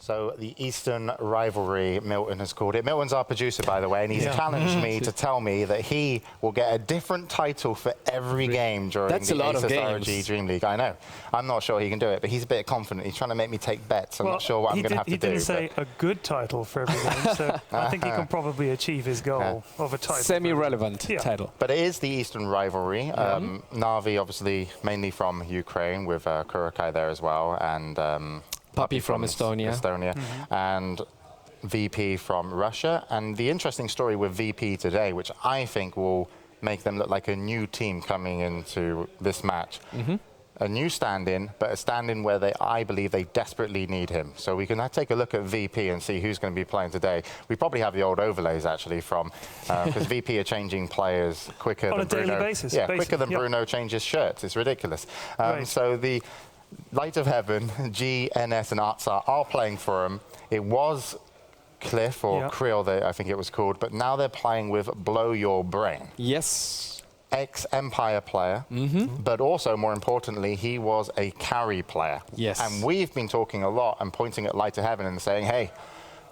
So the Eastern Rivalry, Milton has called it. Milton's our producer, by the way, and he's challenged me to tell me that he will get a different title for every game during the ASUS ROG DreamLeague. I know. I'm not sure he can do it, but he's a bit confident. He's trying to make me take bets. I'm not sure what I'm going to have to do. He didn't say a good title for every game, so I think he can probably achieve his goal of a title. Semi-relevant title. But it is the Eastern Rivalry. NaVi, obviously, mainly from Ukraine, with Kurokai there as well, and Puppy from Estonia. And VP from Russia. And the interesting story with VP today, which I think will make them look like a new team coming into this match. A new stand-in, but a stand-in where I believe they desperately need him. So we can take a look at VP and see who's going to be playing today. We probably have the old overlays, actually, from because VP are changing players quicker on than Bruno. On a daily basis. Yeah, quicker than Bruno changes shirts. It's ridiculous. So the Light of Heaven, G, NS, and Artsar are playing for him. It was Cliff or Krill, I think it was called, but now they're playing with Blow Your Brain. Yes. Ex-Empire player, but also, more importantly, he was a carry player. Yes. And we've been talking a lot and pointing at Light of Heaven and saying, hey,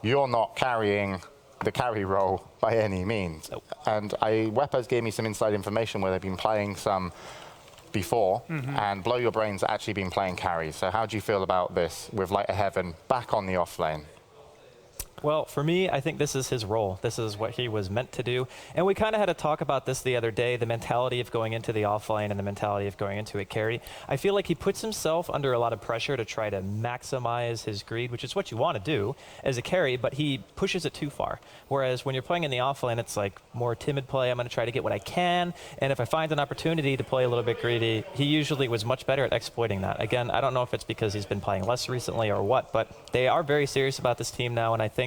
you're not carrying the carry role by any means. And Weppers gave me some inside information where they've been playing some before, and Blow Your Brain's actually been playing carries. So how do you feel about this with Light of Heaven back on the off lane? Well, for me, I think this is his role. This is what he was meant to do. And we kind of had a talk about this the other day, the mentality of going into the offlane and the mentality of going into a carry. I feel like he puts himself under a lot of pressure to try to maximize his greed, which is what you want to do as a carry, but he pushes it too far. Whereas when you're playing in the offlane, it's like more timid play. I'm going to try to get what I can. And if I find an opportunity to play a little bit greedy, he usually was much better at exploiting that. Again, I don't know if it's because he's been playing less recently or what, but they are very serious about this team now, and I think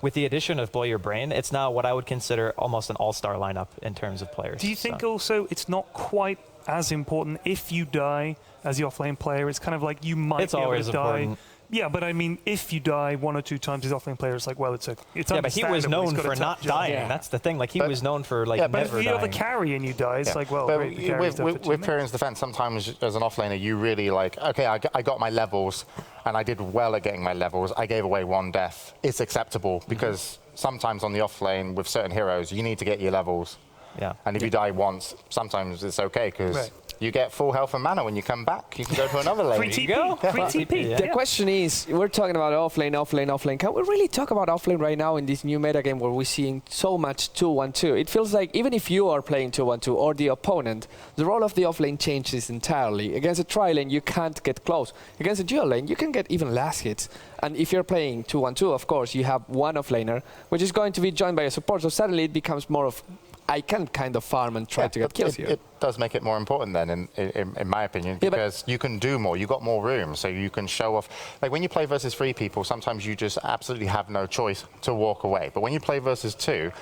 with the addition of Blow Your Brain, it's now what I would consider almost an all-star lineup in terms of players. Do you think also it's not quite as important if you die as the offlane player? It's kind of like you might be able to die. Yeah, but I mean, if you die one or two times as offlane player, it's like, well, it's but he was known for not dying. Yeah. That's the thing. Like, he was known for, like, never dying. But if you're the carry and you die, it's like, well, but with Pyrian's defense, sometimes as an offlaner, you really like, okay, I got my levels, and I did well at getting my levels. I gave away one death. It's acceptable, because sometimes on the offlane, with certain heroes, you need to get your levels. Yeah. And if you die once, sometimes it's okay, because you get full health and mana when you come back. You can go to another lane. Free TP. Free TP. The question is, we're talking about offlane. Can we really talk about offlane right now in this new meta game where we're seeing so much 2-1-2? It feels like even if you are playing 2-1-2 or the opponent, the role of the offlane changes entirely. Against a tri-lane, you can't get close. Against a dual lane, you can get even last hits. And if you're playing 2-1-2, of course, you have one offlaner, which is going to be joined by a support. So suddenly it becomes more of, I can kind of farm and try to get kills here. It does make it more important then, in my opinion, because you can do more. You got more room, so you can show off. Like when you play versus 3 people, sometimes you just absolutely have no choice to walk away. But when you play versus 2,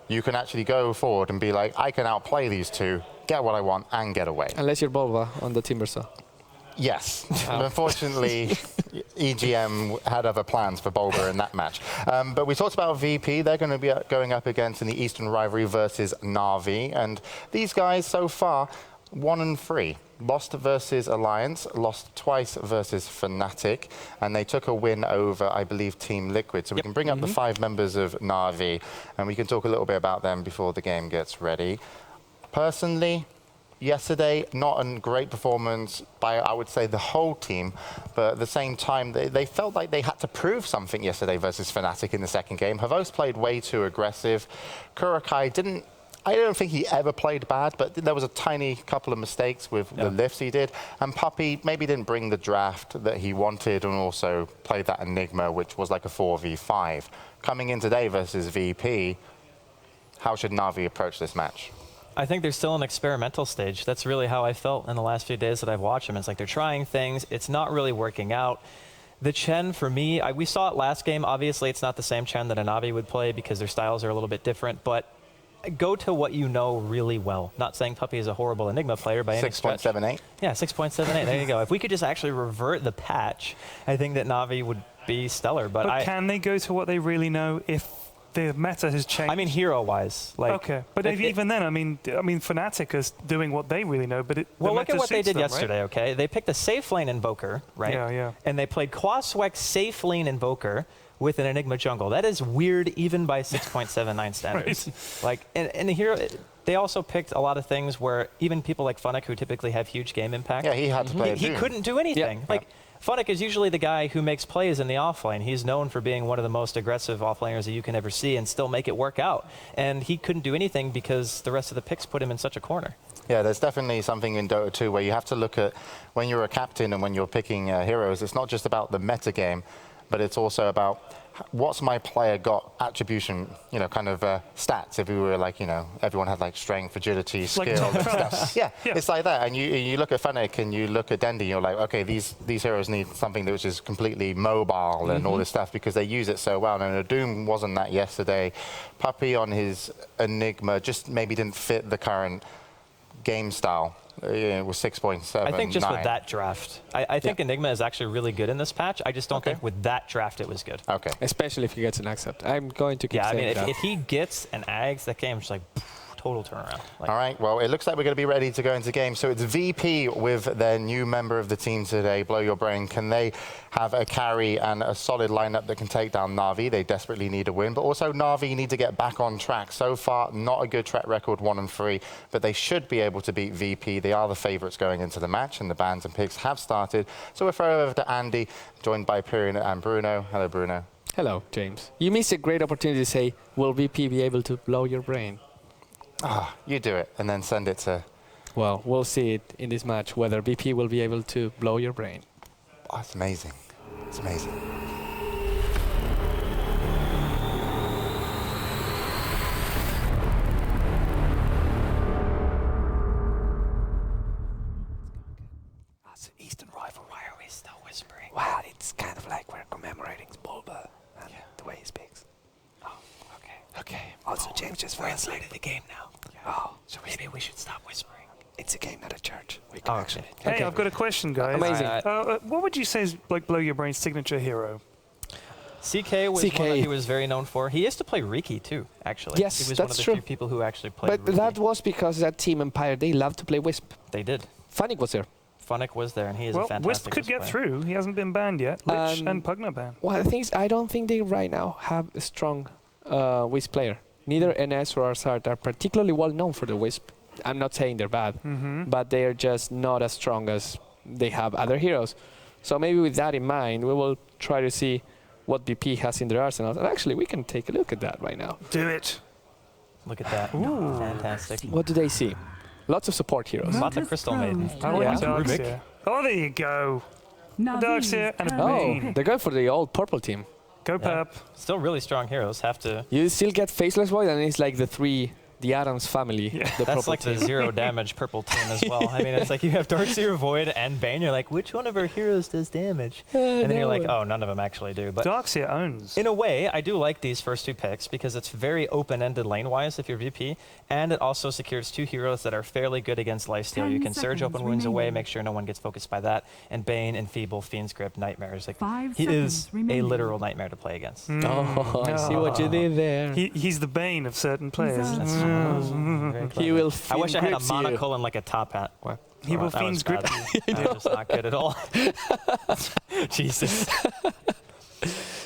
you can actually go forward and be like, I can outplay these 2, get what I want, and get away. Unless you're Bolva on the Timbersaw. Yes. Unfortunately, EGM had other plans for Bulba in that match. But we talked about VP. They're going to be going up against in the Eastern Rivalry versus NaVi. And these guys so far, 1-3. Lost versus Alliance, lost twice versus Fnatic, and they took a win over, I believe, Team Liquid. So we can bring up the 5 members of NaVi, and we can talk a little bit about them before the game gets ready. Personally, yesterday, not a great performance by, I would say, the whole team. But at the same time, they felt like they had to prove something yesterday versus Fnatic in the second game. Havos played way too aggressive. Kurokai I don't think he ever played bad, but there was a tiny couple of mistakes with the lifts he did. And Puppy maybe didn't bring the draft that he wanted, and also played that Enigma, which was like a 4v5. Coming in today versus VP, how should NaVi approach this match? I think they're still in experimental stage. That's really how I felt in the last few days that I've watched them. It's like they're trying things. It's not really working out. The Chen, for me, we saw it last game. Obviously, it's not the same Chen that a NaVi would play because their styles are a little bit different. But go to what you know really well. Not saying Puppy is a horrible Enigma player by any stretch. 6.78? Yeah, 6.78. There you go. If we could just actually revert the patch, I think that NaVi would be stellar. But can they go to what they really know if the meta has changed. I mean, hero-wise. Like, okay, but even then, I mean, Fnatic is doing what they really know. But well, look at what they did them, yesterday. Right? Okay, they picked a safe lane Invoker, right? Yeah. And they played Quasweck safe lane Invoker with an Enigma jungle. That is weird, even by 6.79 standards. Right. Like, and here they also picked a lot of things where even people like Funnick, who typically have huge game impact, Yeah, he had to play. he couldn't do anything. Yeah. Like. Funnick is usually the guy who makes plays in the offlane. He's known for being one of the most aggressive offlaners that you can ever see and still make it work out. And he couldn't do anything because the rest of the picks put him in such a corner. Yeah, there's definitely something in Dota 2 where you have to look at when you're a captain and when you're picking heroes, it's not just about the meta game, but it's also about what's my player got attribution, kind of stats. If we were like, everyone had like strength, agility, skill, and stuff. Yeah, it's like that. And you look at Fnatic and you look at Dendi, you're like, okay, these heroes need something which is completely mobile and all this stuff because they use it so well. And Doom wasn't that yesterday. Puppy on his Enigma just maybe didn't fit the current game style. It was 6.7. I think just with that draft. I think Enigma is actually really good in this patch. I just don't think with that draft it was good. Okay. Especially if he gets an accept. I'm going to keep saying that. If he gets an Ags, that game's just like total turnaround. Like, all right, well, it looks like we're going to be ready to go into game. So it's VP with their new member of the team today, Blow Your Brain. Can they have a carry and a solid lineup that can take down NaVi? They desperately need a win, but also NaVi need to get back on track. So far, not a good track record, 1-3, but they should be able to beat VP. They are the favorites going into the match, and the bans and picks have started. So we'll throw over to Andy, joined by Pyrian and Bruno. Hello, Bruno. Hello, James. You missed a great opportunity to say, will VP be able to blow your brain? You do it, and then send it to... Well, we'll see it in this match, whether VP will be able to blow your brain. Oh, it's amazing. It's amazing. That's an Eastern rival. Why are we still whispering? Well, it's kind of like we're commemorating Bulba and the way he speaks. Oh, okay. Okay. Also, James just fell asleep. The game now. Oh, so maybe we should stop whispering. It's a game, not a church. We can actually. Hey, I've got a question, guys. Amazing. What would you say is like Blow Your Brain's signature hero? CK was one that he was very known for. He used to play Riki too, actually. Yes, he was that's one of the true. few people who actually played But Riki. that was because that team Empire, they love to play Wisp. They did. Funnick was there. Funnick was there, and he is a fantastic Wisp could get through. He hasn't been banned yet. Lich and Pugna banned. Well, the thing is, I don't think they right now have a strong Wisp player. Neither NS or Arsart are particularly well known for the Wisp. I'm not saying they're bad, but they are just not as strong as they have other heroes. So maybe with that in mind, we will try to see what BP has in their arsenal. And actually, we can take a look at that right now. Do it. Look at that. Ooh. Fantastic. What do they see? Lots of support heroes. Lots of Crystal Maiden. I like Yeah. Darkseer. Oh, there you go. A Darkseer and a Bane. They're going for the old purple team. Go Pep. Still really strong heroes. Have to. You still get Faceless Void, and it's like the Adams family. Yeah. The That's like team. the 0 damage purple team as well. I mean, it's like you have Darkseer, Void, and Bane. You're like, which one of our heroes does damage? And then you're like, oh, none of them actually do. But Darkseer owns. in a way, I do like these first two picks because it's very open-ended lane-wise if you're VP, and it also secures two heroes that are fairly good against lifesteal. You can surge open wounds away, make sure no one gets focused by that, and Bane, Enfeeble, Fiend's Grip, Nightmares. Like, he is a literal nightmare to play against. Oh, I see what you did there. He's the bane of certain players. He will. I wish I had a grips you. monocle and like a top hat. He will That was Fiend's Grip bad. you. That was not good at all. Jesus.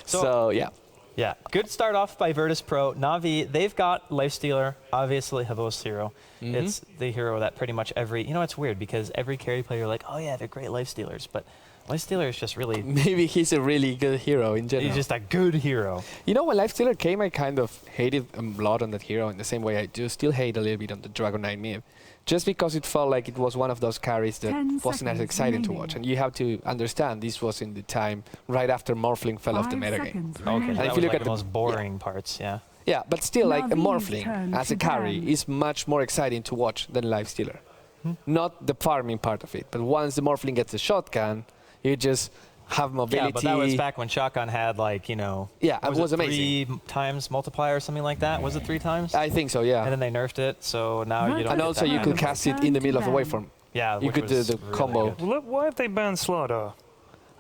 So yeah. Yeah, good start off by Virtus Pro. NaVi, they've got Lifestealer, obviously Havos hero. It's the hero that pretty much every, it's weird because every carry player, you're like, oh yeah, they're great Lifestealers, but Lifestealer is just really, Maybe he's a really good hero in general. he's just a good hero. You know, when Lifestealer came, I kind of hated a lot on that hero in the same way I do still hate a little bit on the Dragon Knight mid. Just because it felt like it was one of those carries that wasn't as exciting to watch. And you have to understand this was in the time right after Morphling fell off the metagame. Okay, And that if was you look like at the most boring parts, yeah. Yeah, but still, like a NaVi's Morphling turn as a to carry ban. is much more exciting to watch than Lifestealer. Not the farming part of it, but once the Morphling gets a shotgun, you just have mobility. Yeah, but that was back when Shotgun had like, Yeah, it was amazing. 3 times multiplier or something like that. Was it 3 times? I think so, yeah. And then they nerfed it, so now you don't And get also that you kind could of- cast it in the middle of a waveform. Yeah, you which could do was the really combo. good. Well, why have they banned Slardar?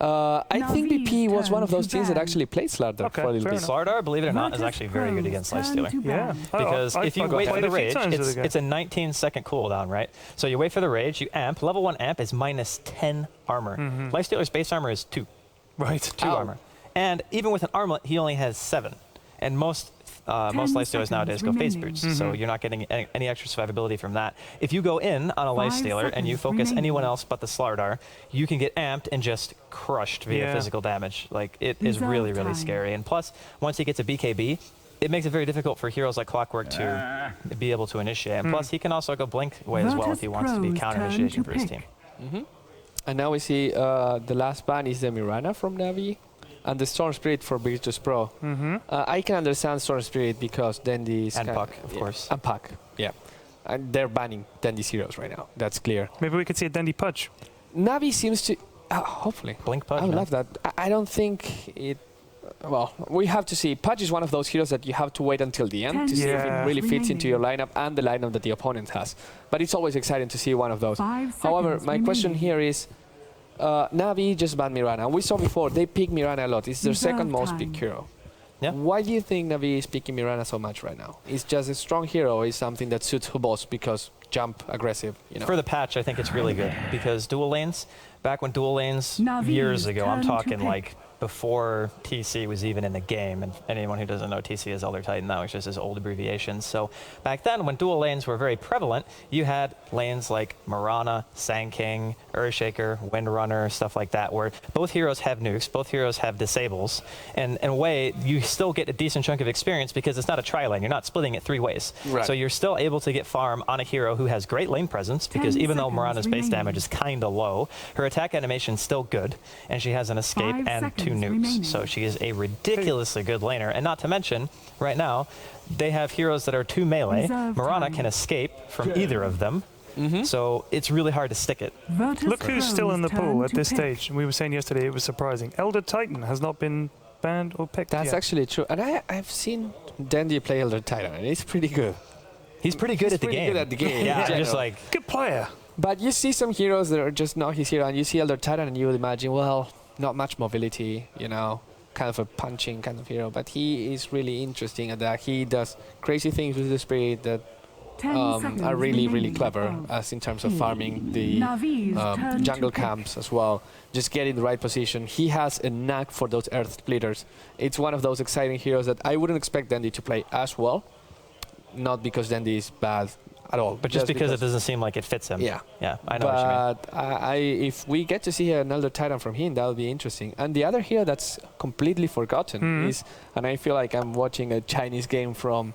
I think BP was one of those teams that actually played Slardar for a little bit. Slardar, believe it or not, is actually very good against Lifestealer. Yeah. Because if you wait for the rage, it's a 19-second cooldown, right? So you wait for the rage, you amp. Level 1 amp is minus 10 armor. Lifestealer's base armor is 2. Right. 2 armor. And even with an armlet, he only has 7. And most Lifestealers nowadays go phase boots, so you're not getting any extra survivability from that. If you go in on a Lifestealer and you focus anyone else but the Slardar, you can get amped and just crushed via physical damage. Like, it is really, really scary. And plus, once he gets a BKB, it makes it very difficult for heroes like Clockwork to be able to initiate. And plus, he can also go blink away as well if he wants to be counter-initiation for his team. And now we see the last ban is the Mirana from NaVi. And the Storm Spirit for Virtus Pro. I can understand Storm Spirit because Dendy's... And Puck, of course. And Puck, yeah. And they're banning Dendy's heroes right now. That's clear. Maybe we could see a Dendy Pudge. NaVi seems to... hopefully. Blink Pudge, I would love that. I don't think it... Well, we have to see. Pudge is one of those heroes that you have to wait until the end to see if it really fits into your lineup and the lineup that the opponent has. But it's always exciting to see one of those. However, my question here is... NaVi just banned Mirana. We saw before, they pick Mirana a lot. It's their second most picked hero. Yeah. Why do you think NaVi is picking Mirana so much right now? It's just a strong hero, is something that suits Hubos because jump, aggressive, you know. For the patch, I think it's really good because dual lanes, back when dual lanes years ago, I'm talking like before TC was even in the game, and anyone who doesn't know TC is Elder Titan, that was just his old abbreviation. So back then, when dual lanes were very prevalent, you had lanes like Mirana, Sand King, Earthshaker, Windrunner, stuff like that, where both heroes have nukes, both heroes have disables, and in a way, you still get a decent chunk of experience because it's not a tri-lane, you're not splitting it 3 ways. Right. So you're still able to get farm on a hero who has great lane presence, because even though Mirana's base damage is kind of low, her attack animation is still good, and she has an escape and 2 nukes. So she is a ridiculously good laner. And not to mention, right now, they have heroes that are 2 melee. Mirana can escape from either of them. So it's really hard to stick it. Look who's still in the pool at this stage. We were saying yesterday it was surprising. Elder Titan has not been banned or picked That's yet. actually true. And I've seen Dandy play Elder Titan, and he's pretty good. He's pretty good at the game. Good at the game. Yeah, just like... Good player. But you see some heroes that are just not his hero, and you see Elder Titan, and you would imagine, well, not much mobility, you know, kind of a punching kind of hero. But he is really interesting at that. He does crazy things with the spirit that are really, really clever, as in terms of farming the jungle camps as well. Just get in the right position. He has a knack for those earth splitters. It's one of those exciting heroes that I wouldn't expect Dandy to play as well. Not because Dandy is bad at all. But just because it doesn't seem like it fits him. Yeah. Yeah, I know what you mean. If we get to see an Elder Titan from him, that would be interesting. And the other hero that's completely forgotten is, and I feel like I'm watching a Chinese game from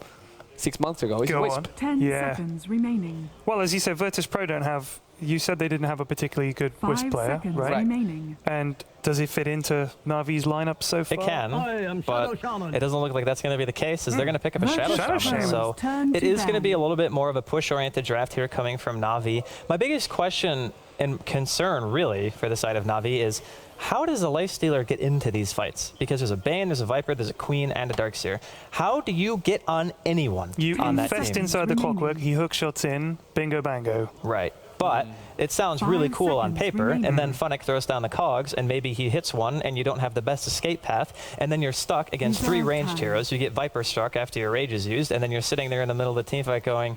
6 months ago, is Wisp. 10 seconds remaining. Well, as you said, Virtus Pro don't have... You said they didn't have a particularly good Wisp player, right? Remaining. And does it fit into Navi's lineup so far? It can, but it doesn't look like that's going to be the case, as they're going to pick up a Shadow Shaman. So it is going to be a little bit more of a push-oriented draft here coming from Navi. My biggest question and concern, really, for the side of Navi is, how does a Lifestealer get into these fights? Because there's a Bane, there's a Viper, there's a Queen, and a Darkseer. How do you get on anyone on that team? You infest inside the Clockwork, he hook shots in, bingo bango. Right. But it sounds really cool on paper, and then Funnick throws down the cogs, and maybe he hits one, and you don't have the best escape path, and then you're stuck against 3 ranged heroes. You get Viper struck after your rage is used, and then you're sitting there in the middle of the team fight going,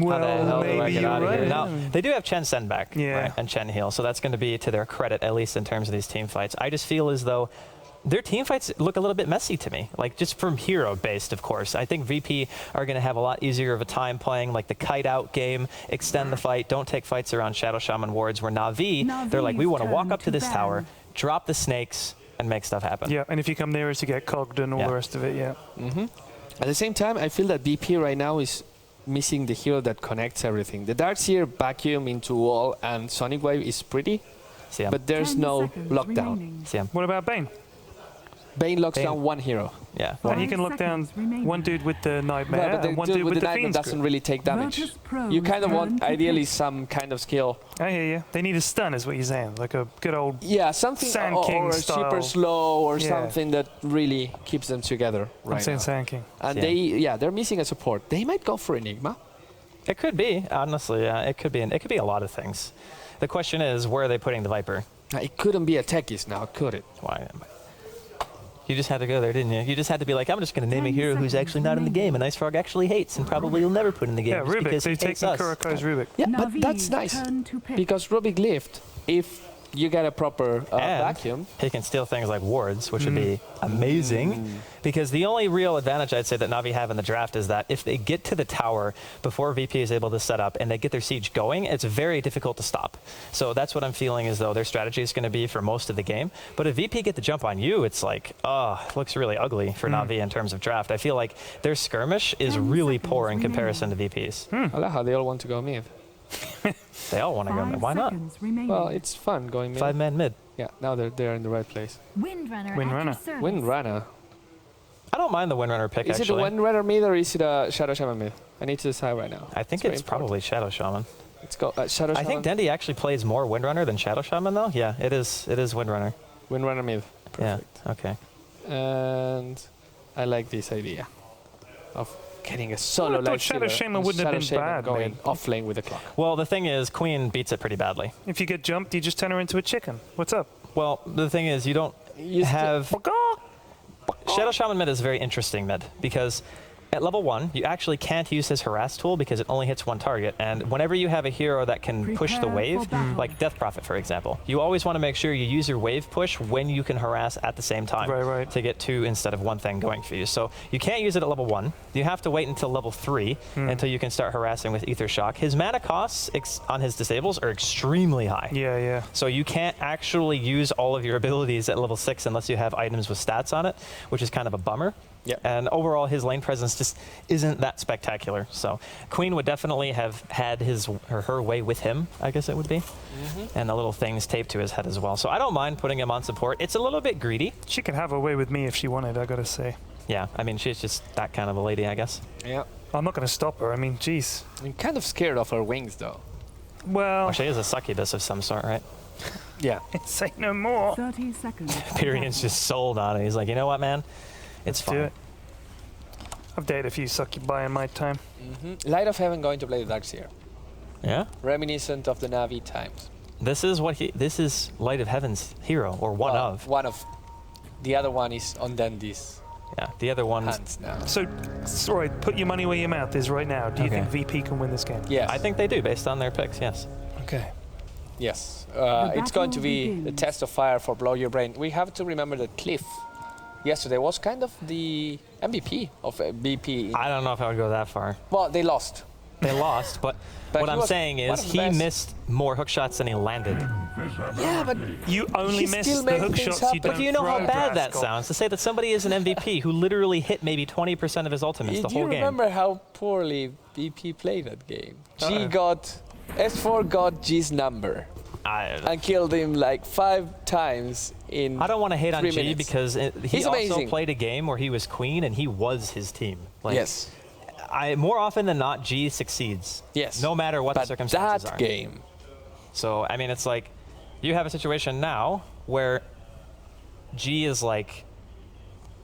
how the hell do I get out of here? Now, they do have Chen send back and Chen heal, so that's going to be to their credit, at least in terms of these team fights. I just feel as though their team fights look a little bit messy to me, like just from hero-based, of course. I think VP are going to have a lot easier of a time playing like the kite-out game, extend the fight, don't take fights around Shadow Shaman wards, where Navi, they're like, we want to walk up to this tower, drop the snakes, and make stuff happen. Yeah, and if you come near us, you get cogged and all the rest of it, At the same time, I feel that BP right now is missing the hero that connects everything. The Darkseer vacuum into wall and Sonic Wave is pretty, but there's no lockdown. What about Bane? Bane locks down one hero. Yeah. Well, he can lock down one dude with the Nightmare but and one dude with the Nightmare Fiend's doesn't really take damage. You kind of want, ideally, some kind of skill. I hear you. They need a stun, is what you're saying. Like a good old something Sand King or style. super slow or something that really keeps them together right I'm saying now. Sand King. And they're missing a support. They might go for Enigma. It could be, honestly. It could be a lot of things. The question is, where are they putting the Viper? It couldn't be a techies now, could it? Why? You just had to go there, didn't you? You just had to be like, I'm just going to name a hero who's actually not in the game, and Ice Frog actually hates, and probably will never put in the game. Yeah, just Rubik. because They're he taking hates us. Kurokai's Rubik. Yeah, but NaVi, that's nice. turn to pick. Because Rubik lived, if you get a proper vacuum. He can steal things like wards, which would be amazing. Because the only real advantage I'd say that NaVi have in the draft is that if they get to the tower before VP is able to set up and they get their siege going, it's very difficult to stop. So that's what I'm feeling as though their strategy is going to be for most of the game. But if VP get the jump on you, it's like, it looks really ugly for NaVi in terms of draft. I feel like their skirmish is really poor in comparison to VP's. I like how they all want to go mid. They all want to go mid. Why not? Well, it's fun going mid. 5-man mid. Yeah, now they're in the right place. Windrunner. Windrunner. Windrunner. I don't mind the Windrunner pick, Is actually. it a Windrunner mid or is it a Shadow Shaman mid? I need to decide right now. I think very it's important. probably Shadow Shaman. Let's go Shadow Shaman. I think Dendi actually plays more Windrunner than Shadow Shaman, though. Yeah, it is Windrunner. Windrunner mid. Perfect. Yeah, okay. And I like this idea of getting a solo I thought life Shadow stealer Shaman and wouldn't have Shadow been Shaman bad, going man. off lane with the clock. Well, the thing is, Queen beats it pretty badly. If you get jumped, you just turn her into a chicken. What's up? Well, the thing is, you don't have... Shadow Shaman mid is very interesting mid, because at level 1, you actually can't use his harass tool because it only hits one target. And whenever you have a hero that can push the wave, like Death Prophet, for example, you always want to make sure you use your wave push when you can harass at the same time to get 2 instead of 1 thing going for you. So you can't use it at level 1. You have to wait until level 3 until you can start harassing with Ether Shock. His mana costs on his disables are extremely high. Yeah. So you can't actually use all of your abilities at level 6 unless you have items with stats on it, which is kind of a bummer. Yeah. And overall, his lane presence just isn't that spectacular. So Queen would definitely have had his or her way with him, I guess it would be. And the little things taped to his head as well. So I don't mind putting him on support. It's a little bit greedy. She could have her way with me if she wanted, I gotta say. Yeah, I mean, she's just that kind of a lady, I guess. Yeah. I'm not gonna stop her. I mean, jeez. I'm kind of scared of her wings, though. Well, She is a succubus of some sort, right? Yeah. say no more. 30 seconds. Pyrian's just sold on it. He's like, you know what, man? It's Do fine. it. I've dated a few succubi in my time. Light of Heaven going to play the Darkseer. Yeah. Reminiscent of the NaVi times. This is Light of Heaven's hero, or one of. One of. The other one is on Dendy's Yeah, the other one's... hands now. So, sorry, put your money where your mouth is right now. Do you think VP can win this game? Yes. I think they do, based on their picks, yes. Okay. Yes. The It's going to battle be begins. a test of fire for Blow Your Brain. We have to remember that Cliff yesterday was kind of the MVP of BP. I don't know if I would go that far. Well, they lost. They lost, but But what he I'm was saying one is of the he best. missed more hook shots than he landed. Yeah, but You only He miss still the made hook things shots happen. you But don't But do you know how throw, bad that Draskell. sounds? To say that somebody is an MVP who literally hit maybe 20% of his ultimates the do whole you game. remember how poorly BP played that game? G Uh-oh. got... S4 got G's number and killed him like 5 times in I don't want to hate on 3 G minutes. because he He's also amazing. played a game where he was queen and he was his team. Like, Yes. More often than not, G succeeds. Yes. No matter what the But circumstances that are. game... So, I mean, it's like you have a situation now where G is like,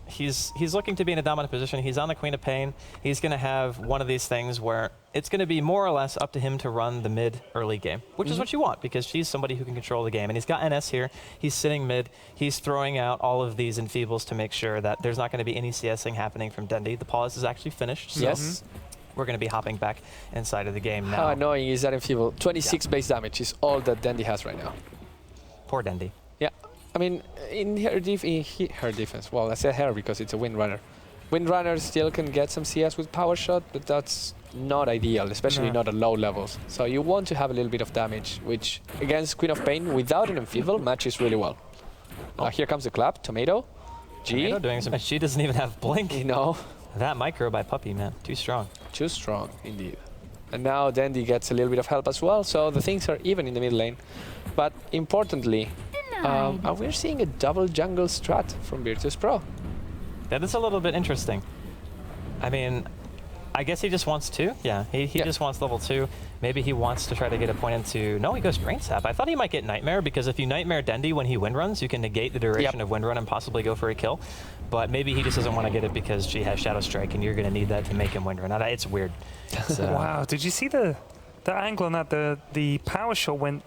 he's looking to be in a dominant position. He's on the Queen of Pain. He's going to have one of these things where it's going to be more or less up to him to run the mid early game, which is what you want because she's somebody who can control the game. And he's got NS here. He's sitting mid. He's throwing out all of these enfeebles to make sure that there's not going to be any CSing happening from Dendi. The pause is actually finished. So Yes. we're going to be hopping back inside of the game now. How annoying is that enfeeble? 26 base damage is all that Dendi has right now. Poor Dendi. Yeah. I mean, in her defense, well, I said her because it's a Windrunner. Windrunner still can get some CS with Power Shot, but that's not ideal, especially not at low levels. So you want to have a little bit of damage, which against Queen of Pain without an enfeeble matches really well. Here comes the clap, Tomato, G. Tomato doing some. She doesn't even have blink. You know, That micro by Puppy, man, too strong. too strong indeed. And now Dendi gets a little bit of help as well, so the things are even in the mid lane. But importantly, we're seeing a double jungle strat from Virtus Pro. That is a little bit interesting. I mean, I guess he just wants 2. Yeah, he just wants level 2. Maybe he wants to try to get a point into... No, he goes Brain Sap. I thought he might get Nightmare, because if you Nightmare Dendi when he windruns, you can negate the duration of windrun and possibly go for a kill. But maybe he just doesn't want to get it because she has Shadow Strike, and you're going to need that to make him windrun. It's weird. It's, Wow, did you see the angle on that? The power shot went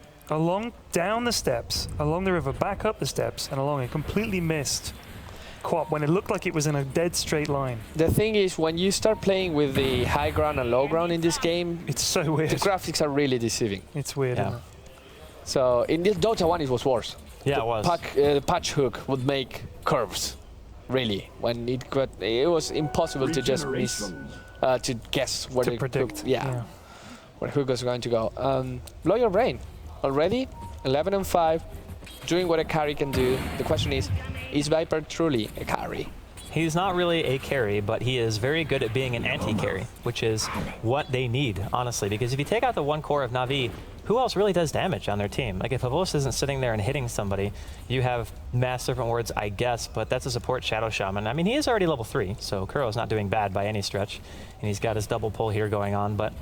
down the steps, along the river, back up the steps, and along a completely missed quap when it looked like it was in a dead straight line. The thing is, when you start playing with the high ground and low ground in this game, it's so weird. The graphics are really deceiving. It's weird. Yeah. Isn't it? So in this Dota 1, it was worse. Yeah, it was. The patch hook would make curves, really. When it was impossible to just miss, to guess where to the predict. Hook, where hook was going to go. Blow your brain. Already 11 and 5, doing what a carry can do. The question is Viper truly a carry? He's not really a carry, but he is very good at being an anti-carry, which is what they need, honestly. Because if you take out the one core of NaVi, who else really does damage on their team? Like, if Havos isn't sitting there and hitting somebody, you have Mass Serpent Wards, I guess, but that's a support Shadow Shaman. I mean, he is already level 3, so Kuro's not doing bad by any stretch. And he's got his double pull here going on, but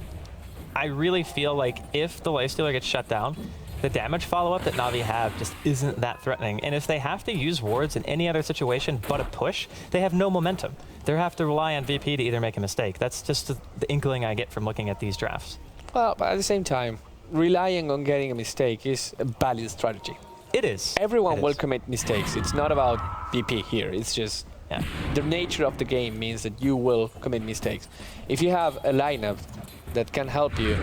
I really feel like if the Lifestealer gets shut down, the damage follow-up that NaVi have just isn't that threatening. And if they have to use wards in any other situation but a push, they have no momentum. They have to rely on VP to either make a mistake. That's just the inkling I get from looking at these drafts. Well, but at the same time, relying on getting a mistake is a valid strategy. It is. Everyone will commit mistakes. It's not about VP here. It's just the nature of the game means that you will commit mistakes. If you have a lineup that can help you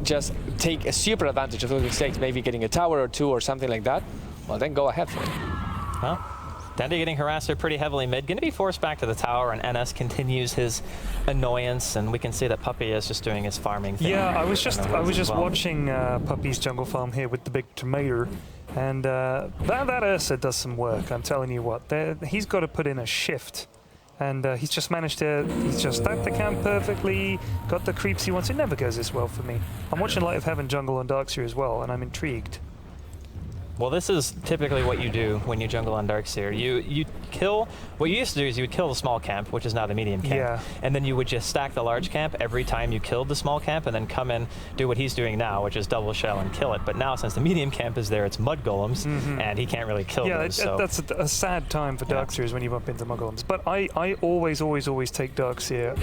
just take a super advantage of those mistakes, maybe getting a tower or two or something like that, well, then go ahead for it. Well, Dandy getting harassed there pretty heavily mid. Going to be forced back to the tower, and NS continues his annoyance, and we can see that Puppy is just doing his farming thing. Yeah, I was just watching Puppy's jungle farm here with the big tomato, and that Ursa does some work. I'm telling you what, he's got to put in a shift. And he's just stacked the camp perfectly, got the creeps he wants. It never goes this well for me. I'm watching Light of Heaven jungle on Darkseer as well, and I'm intrigued. Well, this is typically what you do when you jungle on Darkseer. You kill, what you used to do is you would kill the small camp, which is now the medium camp, and then you would just stack the large camp every time you killed the small camp, and then come in, do what he's doing now, which is double shell and kill it. But now, since the medium camp is there, it's mud golems, and he can't really kill those. So that's a sad time for Darkseer is when you bump into mud golems. But I always take Darkseer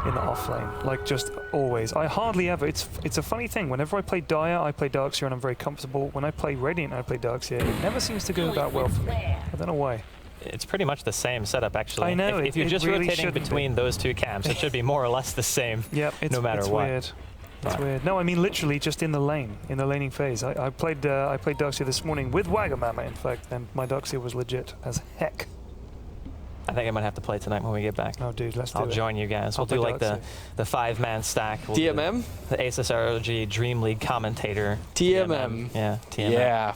in the off lane, like just always. I hardly ever. It's a funny thing. Whenever I play Dire, I play Darkseer, and I'm very comfortable. When I play Radiant, I play Darkseer. It never seems to go that well for me. I don't know why. It's pretty much the same setup, actually. I know. If you're just really rotating between those two camps, it should be more or less the same. Yep, no matter what. Weird. It's weird. No, I mean literally just in the lane, in the laning phase. I played Darkseer this morning with Wagamama, in fact, and my Darkseer was legit as heck. I think I might have to play tonight when we get back. Oh, dude, let's do it. I'll join you guys. We'll do like the 5-man stack. We'll TMM? The ASUS ROG DreamLeague commentator. TMM. Yeah, TMM. Yeah.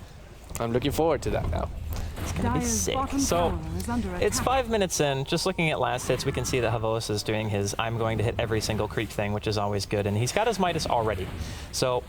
I'm looking forward to that now. It's going to be sick. So, it's 5 minutes in. Just looking at last hits, we can see that Havos is doing his I'm going to hit every single creep thing, which is always good. And he's got his Midas already. So,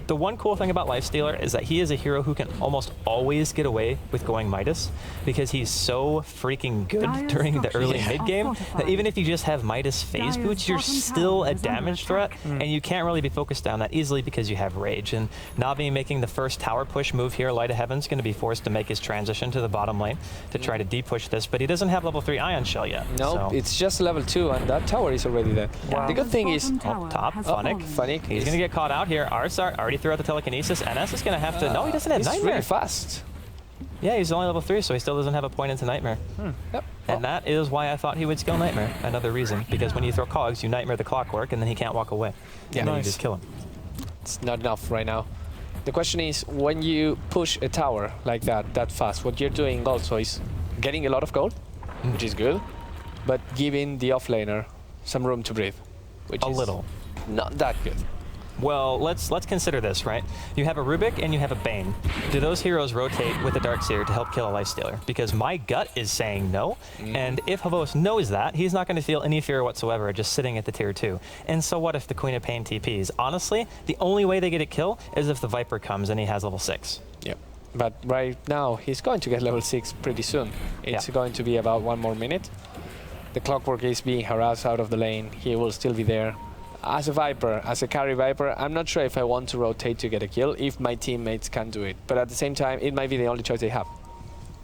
the one cool thing about Lifestealer is that he is a hero who can almost always get away with going Midas because he's so freaking good during the early mid game that even if you just have Midas phase boots, you're still a damage threat, and you can't really be focused down that easily because you have Rage. And NaVi making the first tower push move here, Light of Heaven's going to be forced to make his transition to the bottom lane to try to de-push this, but he doesn't have level 3 Ion Shell yet. No, so. It's just level 2, and that tower is already there. Wow. The good thing is, up top, Funnick. He's going to get caught out here. Arsar already threw out the telekinesis. NS is going to have to... no, he doesn't have he's Nightmare. Really fast. Yeah, he's only level 3, so he still doesn't have a point into Nightmare. Yep. And that is why I thought he would skill Nightmare. Another reason, because when you throw cogs, you Nightmare the clockwork, and then he can't walk away. Yeah, and then you just kill him. It's not enough right now. The question is, when you push a tower like that fast, what you're doing also is getting a lot of gold, which is good, but giving the offlaner some room to breathe, which is little. Not that good. Well, let's consider this, right? You have a Rubik and you have a Bane. Do those heroes rotate with the Darkseer to help kill a Lifestealer? Because my gut is saying no, and if Havos knows that, he's not going to feel any fear whatsoever just sitting at the tier 2. And so what if the Queen of Pain TPs? Honestly, the only way they get a kill is if the Viper comes and he has level 6. Yep. But right now, he's going to get level 6 pretty soon. It's going to be about 1 more minute. The Clockwork is being harassed out of the lane. He will still be there. As a Viper, as a carry Viper, I'm not sure if I want to rotate to get a kill if my teammates can do it. But at the same time, it might be the only choice they have.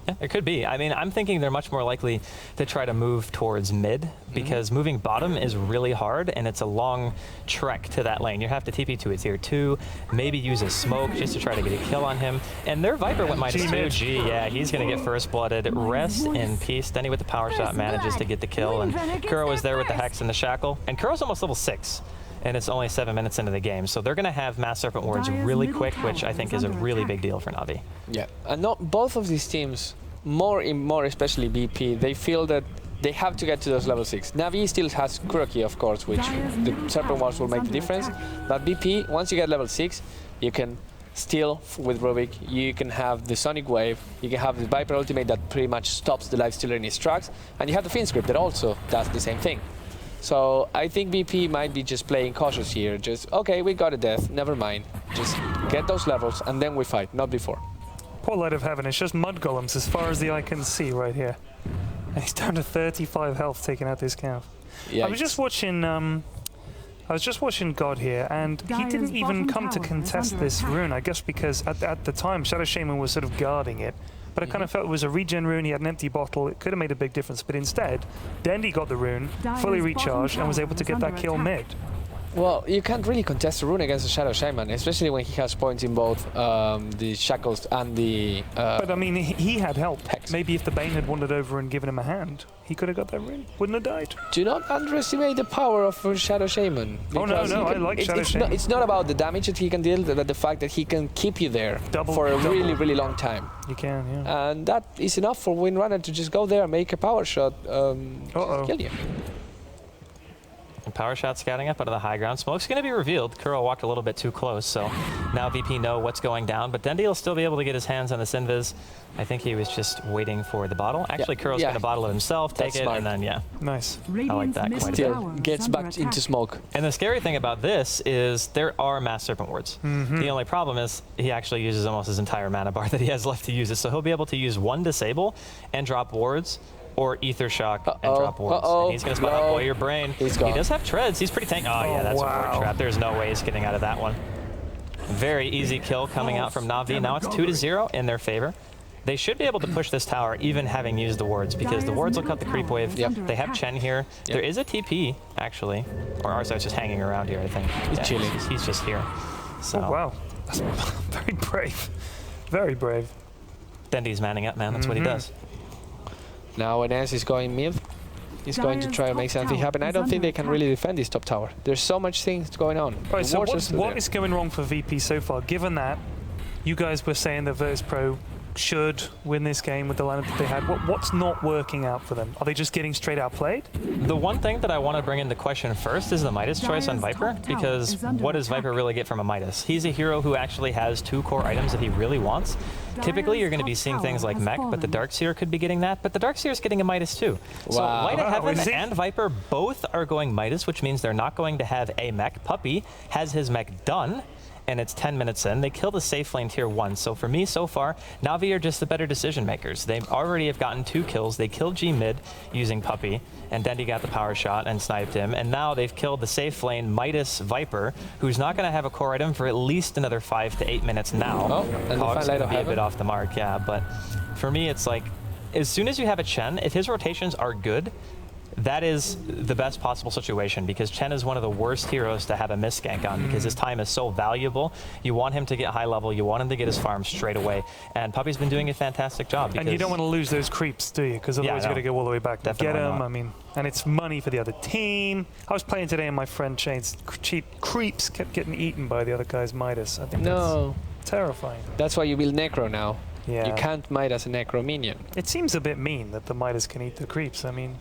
Yeah, it could be. I mean, I'm thinking they're much more likely to try to move towards mid because moving bottom is really hard and it's a long trek to that lane. You have to TP to a tier 2, maybe use a smoke just to try to get a kill on him. And their Viper went -2. G, yeah, he's going to get first blooded. Rest in peace. Dendy with the power shot manages to get the kill, and Kuro is there with the Hex and the Shackle. And Kuro's almost level 6. And it's only 7 minutes into the game. So they're going to have Mass Serpent Wards really quick, which I think is a really big deal for NaVi. Yeah, and not both of these teams, more especially BP, they feel that they have to get to those level 6. NaVi still has Kuroki, of course, which the Serpent Wards will make the difference. But BP, once you get level 6, you can still, with Rubik, you can have the Sonic Wave, you can have the Viper ultimate that pretty much stops the Lifestealer in his tracks, and you have the Fiend Script that also does the same thing. So I think BP might be just playing cautious here. Just, okay, we got a death, never mind. Just get those levels and then we fight, not before. Poor Light of Heaven, it's just mud golems as far as the eye can see right here. And he's down to 35 health taking out this Cav. Yeah, I was just watching God here, and he didn't even come to contest this rune, I guess because at the time Shadow Shaman was sort of guarding it. But I kind of felt it was a regen rune, he had an empty bottle, it could have made a big difference. But instead, Dendy got the rune, fully recharged, and was able to get that kill mid. Well, you can't really contest a rune against a Shadow Shaman, especially when he has points in both the Shackles and the... but I mean, he had help. Hex. Maybe if the Bane had wandered over and given him a hand, he could have got that rune. Wouldn't have died. Do not underestimate the power of a Shadow Shaman. Oh no, I like Shadow Shaman. It's not about the damage that he can deal, but the fact that he can keep you there for a really long time. You can, yeah. And that is enough for Windrunner to just go there, make a power shot, kill you. And power shot scouting up out of the high ground. Smoke's going to be revealed. Kuro walked a little bit too close, so now VP know what's going down. But Dendy will still be able to get his hands on this invis. I think he was just waiting for the bottle. Actually, Kuro's going to bottle it himself, take it, and then, Nice. I like that quite a bit. Still gets back into smoke. And the scary thing about this is there are Mass Serpent Wards. The only problem is he actually uses almost his entire mana bar that he has left to use it. So he'll be able to use one disable and drop wards, or Ether Shock and drop wards. And he's going to spot out Boy Your Brain. He does have treads. He's pretty tanky. Oh, yeah, that's a ward trap. There's no way he's getting out of that one. Very easy kill coming out from NaVi. Now it's 2-0 in their favor. They should be able to push this tower even having used the wards, because the wards will cut the creep wave. They have Chen here. There is a TP, actually. Or Arsa's just hanging around here, I think. He's chilling. He's just here. So. Oh, wow. That's very brave. Very brave. Dendy's manning up, man. That's what he does. Now when Ans is going mid, he's going to try to make something happen. I don't think they can really defend this top tower. There's so much things going on. Right, so what is going wrong for VP so far? Given that you guys were saying that Virtus Pro should win this game with the lineup that they had, what's not working out for them? Are they just getting straight out played? The one thing that I want to bring into question first is the Midas choice on Viper, because what does Viper really get from a Midas? He's a hero who actually has 2 core items that he really wants. Typically, you're going to be seeing things like Mech, but the Darkseer could be getting that, but the Darkseer's getting a Midas too. So Light of Heaven and Viper both are going Midas, which means they're not going to have a Mech. Puppey has his Mech done, and it's 10 minutes in. They killed a safe lane tier 1. So for me, so far, NaVi are just the better decision makers. They already have gotten 2 kills. They killed G mid using Puppey, and Dendy got the power shot and sniped him. And now they've killed the safe lane Midas Viper, who's not going to have a core item for at least another 5 to 8 minutes now. Oh, and Hog's going to be a bit off the mark, yeah. But for me, it's like, as soon as you have a Chen, if his rotations are good, that is the best possible situation, because Chen is one of the worst heroes to have a miss gank on, because his time is so valuable. You want him to get high level, you want him to get his farm straight away, and Puppey's been doing a fantastic job. And you don't want to lose those creeps, do you? Because otherwise you're going to go all the way back to get them. I mean, and it's money for the other team. I was playing today and my friend Chain's cheap creeps kept getting eaten by the other guy's Midas. I think that's terrifying. That's why you build Necro now. Yeah. You can't Midas a Necro minion. It seems a bit mean that the Midas can eat the creeps. I mean,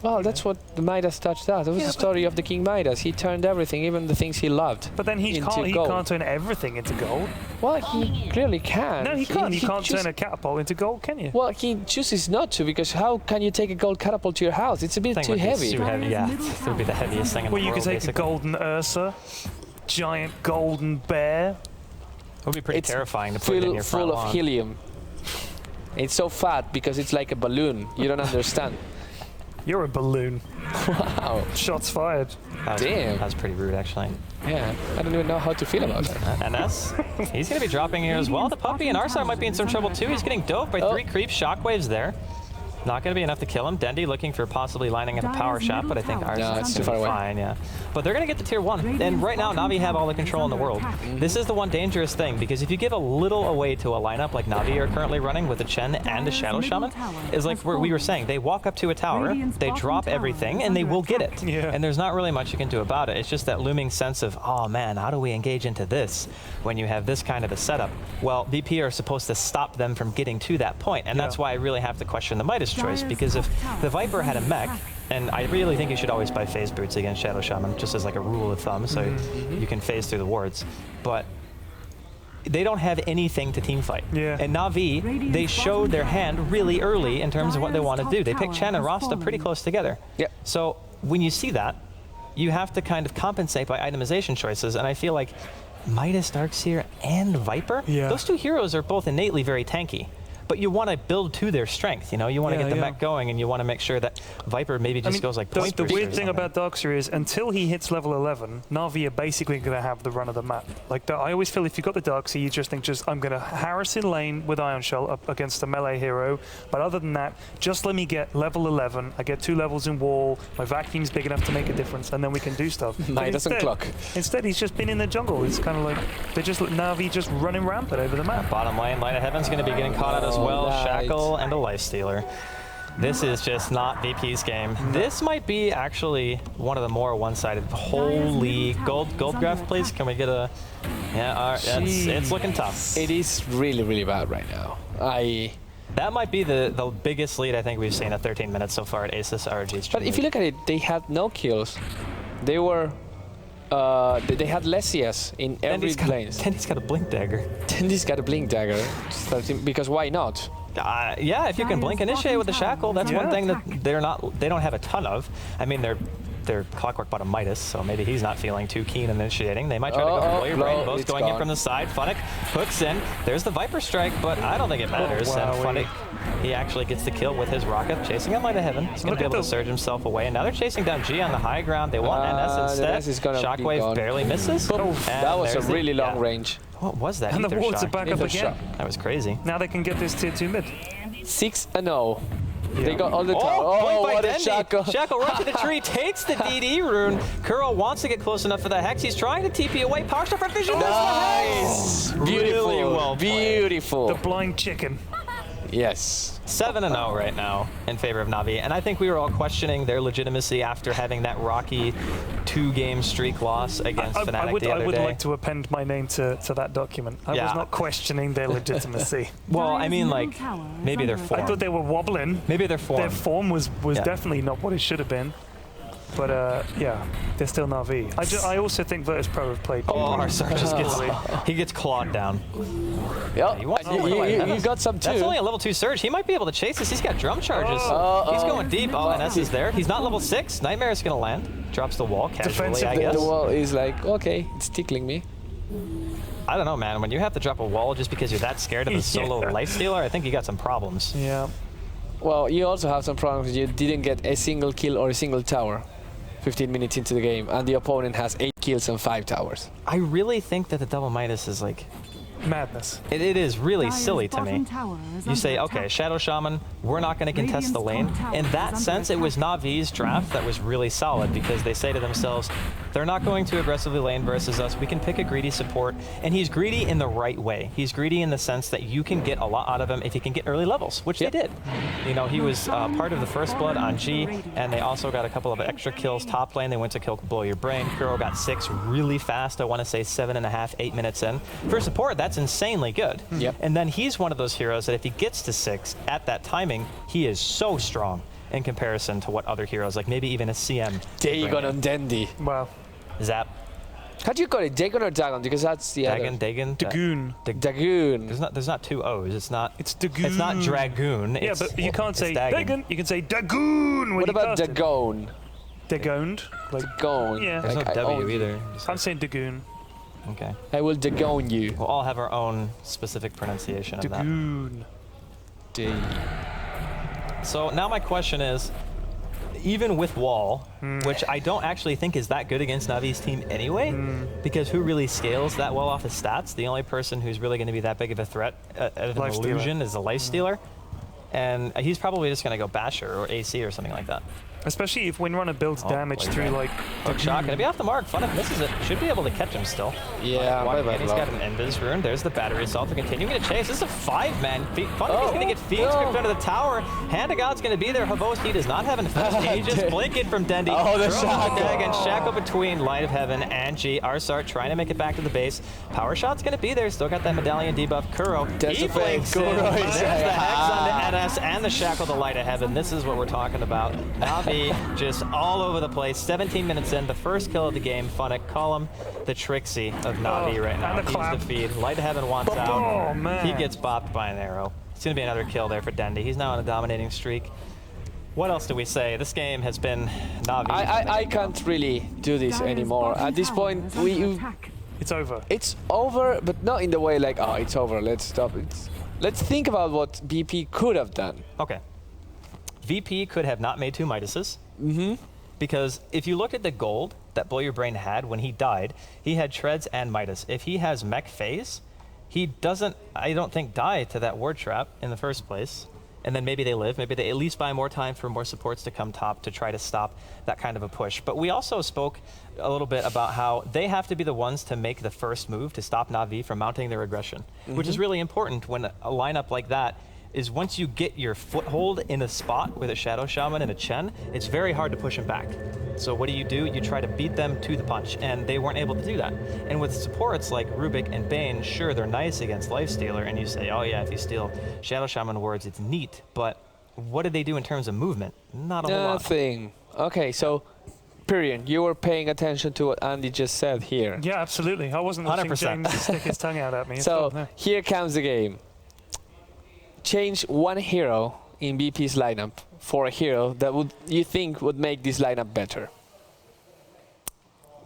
well, that's what the Midas touch does. It was the story of the King Midas. He turned everything, even the things he loved. But then he can't turn everything into gold. Well, he clearly can. No, he can't. You can't turn a catapult into gold, can you? Well, he chooses not to, because how can you take a gold catapult to your house? It's a bit too heavy. Too heavy, yeah. It would be the heaviest thing in the world. Well, you could take a golden Ursa, giant golden bear. It would be pretty terrifying to put it in your front lawn. Full of helium. It's so fat because it's like a balloon. You don't understand. You're a balloon. Wow. Shots fired. Damn. That was pretty rude, actually. Yeah, I don't even know how to feel about that. NS, he's going to be dropping here as well. The Puppy and Arsar might be in some trouble too. He's getting doped by 3 creeps, shockwaves there. Not going to be enough to kill him. Dendy looking for possibly lining up a power shot, but I think Arsar's it's too far away. fine, yeah. But they're going to get to tier 1. And right now, NaVi have all the control in the world. This is the one dangerous thing, because if you give a little away to a lineup like NaVi are currently running with a Chen and a Shadow Shaman, is like we were saying, they walk up to a tower, they drop everything, and they will get it. Yeah. And there's not really much you can do about it. It's just that looming sense of, oh man, how do we engage into this when you have this kind of a setup? Well, VP are supposed to stop them from getting to that point, and that's why I really have to question the Midas choice, because if the Viper had a mech, and I really think you should always buy phase boots against Shadow Shaman, just as like a rule of thumb, so you can phase through the wards. But they don't have anything to team fight. Yeah. And NaVi, they showed their hand really early in terms of what they want to do. They picked Chen and Rasta pretty close together. Yep. So when you see that, you have to kind of compensate by itemization choices, and I feel like Midas, Darkseer, and Viper, those 2 heroes are both innately very tanky. But you want to build to their strength, you know? You want to get the mech going, and you want to make sure that Viper maybe just goes like point the boost weird or thing something. about Darkseer is, until he hits level 11, NaVi are basically going to have the run of the map. Like, I always feel if you've got the Darkseer, you just think, I'm going to harass in lane with Iron Shell up against a melee hero. But other than that, just let me get level 11. I get 2 levels in wall. My vacuum's big enough to make a difference, and then we can do stuff. He doesn't clock. Instead, he's just been in the jungle. It's kind of like they're just NaVi just running rampant over the map. Bottom lane, Light of Heaven's going to be getting caught out as well. Right. Shackle and a Lifestealer. This is just not VP's game. This might be actually one of the more one-sided. Holy gold graph, please. Can we get a? Yeah, it's looking tough. It is really, really bad right now. That might be the biggest lead I think we've seen at 13 minutes so far at ASUS ROG. But if you look at it, they had no kills. They were. They had less CS in every lane. Tendy's got a blink dagger. Tendy's got a blink dagger, because why not? Yeah, if you can blink initiate with the shackle, that's one thing that they don't have a ton of. I mean, they're Clockwork bought a Midas, so maybe he's not feeling too keen on initiating. They might try to go for Warrior Brain, both going in from the side. Funnick hooks in. There's the Viper Strike, but I don't think it matters. And Funnick, he actually gets the kill with his rocket, chasing on Light of Heaven. He's going to be able to surge himself away. And now they're chasing down G on the high ground. They want NS instead. Shockwave barely misses. That was a really long range. What was that? And the wards are back up again. That was crazy. Now they can get this tier 2 mid. 6-0. They got all the time. Oh, what a Shackle. Shackle runs to the tree, takes the DD rune. Kuro wants to get close enough for that Hex. He's trying to TP away. Power Stop for Vision. Nice. Beautiful. Really well played. Beautiful. The blind chicken. Yes. 7-0 right now in favor of NaVi, and I think we were all questioning their legitimacy after having that rocky 2-game streak loss against Fnatic the other day. I would like to append my name to that document. I was not questioning their legitimacy. Well, I mean, like, maybe their form. I thought they were wobbling. Maybe their form. Their form was definitely not what it should have been. But yeah, they're still NaVi. I also think Virtus Pro have played. Oh, Arsar just gets clawed down. Yep. You got some too. That's only a level 2 surge. He might be able to chase this. He's got drum charges. He's going deep. Oh, NS is there. He's not level 6. Nightmare is going to land. Drops the wall casually, I guess. The wall is like, okay, it's tickling me. I don't know, man. When you have to drop a wall just because you're that scared of a solo Lifestealer, I think you got some problems. Yeah. Well, you also have some problems. You didn't get a single kill or a single tower 15 minutes into the game, and the opponent has 8 kills and 5 towers. I really think that the double Midas is like madness. It is really silly to me. You say, okay, Shadow Shaman, we're not going to contest the lane. In that sense, it was NaVi's draft that was really solid, because they say to themselves, they're not going to aggressively lane versus us. We can pick a greedy support, and he's greedy in the right way. He's greedy in the sense that you can get a lot out of him if he can get early levels, which they did. You know, he was part of the first blood on G, and they also got a couple of extra kills top lane. They went to kill Blow Your Brain. Kuro got 6 really fast. I want to say 7.5, 8 minutes in. For support, that's insanely good. And then he's one of those heroes that if he gets to 6 at that timing, he is so strong in comparison to what other heroes, like maybe even a CM. Dagon and Dendy. Wow. Zap. How do you call it? Dagon or Dagon? Because that's the other. Dagon. Dagoon. Dagoon. There's not 2 O's. It's not. It's Dagoon. It's not Dragoon. Yeah, but you can't say Dagon. You can say Dagoon. What about Dagon? Dagoned. Like Dagon. Yeah. There's no W either. I'm saying Dagoon. Okay. I will Dagon you. We'll all have our own specific pronunciation of that. Dagoon. So now my question is, even with wall, which I don't actually think is that good against NaVi's team anyway, because who really scales that well off his stats? The only person who's really going to be that big of a threat of an illusion is the Lifestealer. And he's probably just going to go Basher or AC or something like that. Especially if Windrunner builds damage through like... Hook shot, gonna be off the mark. Funnick misses it. Should be able to catch him still. Yeah, and he's got an Invis rune. There's the battery assault to continue to chase. This is a 5-man. Funnick is gonna get Phoenix quick under the tower. Hand of God's gonna be there. Havoski does not have an he just blinking from Dendy. Oh, the shackle. And shackle between Light of Heaven and G. Arsart trying to make it back to the base. Power shot's gonna be there. Still got that medallion debuff. Kuro. He blinks in. There's the Hex on the NS and the shackle to Light of Heaven. This is what we're talking about. NaVi just all over the place. 17 minutes in, the first kill of the game. Funnick, call him the Trixie of NaVi right now. He's the feed. Light of Heaven wants out. Oh, man. He gets bopped by an arrow. It's going to be another kill there for Dendy. He's now on a dominating streak. What else do we say? This game has been NaVi. I can't really do this anymore. At this point, It's over. it's over, but not in the way like, oh, it's over, let's stop it. Let's think about what BP could have done. Okay. VP could have not made 2 Midases. Because if you look at the gold that Blow Your Brain had when he died, he had Shreds and Midas. If he has Mech Phase, he doesn't, I don't think, die to that ward trap in the first place. And then maybe they live. Maybe they at least buy more time for more supports to come top to try to stop that kind of a push. But we also spoke a little bit about how they have to be the ones to make the first move to stop NaVi from mounting their aggression, which is really important when a lineup like that is once you get your foothold in a spot with a Shadow Shaman and a Chen, it's very hard to push them back. So what do? You try to beat them to the punch, and they weren't able to do that. And with supports like Rubik and Bane, sure, they're nice against Lifestealer, and you say, oh yeah, if you steal Shadow Shaman wards, it's neat, but what did they do in terms of movement? Not a whole lot. Nothing. Okay, so, Pyrion, you were paying attention to what Andy just said here. Yeah, absolutely. I wasn't watching 100%. James stick his tongue out at me. So, No. here comes the game. Change one hero in BP's lineup for a hero that you think would make this lineup better.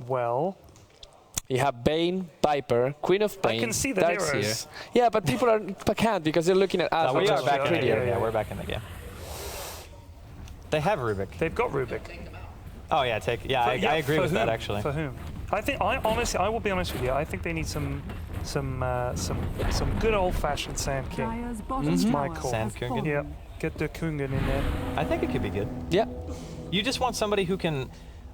Well, You have Bane, Viper, Queen of Pain. I can see the Darkseer. heroes. Yeah, but people can't because they're looking at us. We which are is back in the prettier. game. Yeah, we're back in the game. They have Rubik. They've got Rubik. Oh yeah, I agree with that actually. For whom? I think I will be honest with you. I think they need some good old-fashioned Sand King. That's my call. Sand King. Yeah, get the Kungan in there. I think it could be good. Yeah. You just want somebody who can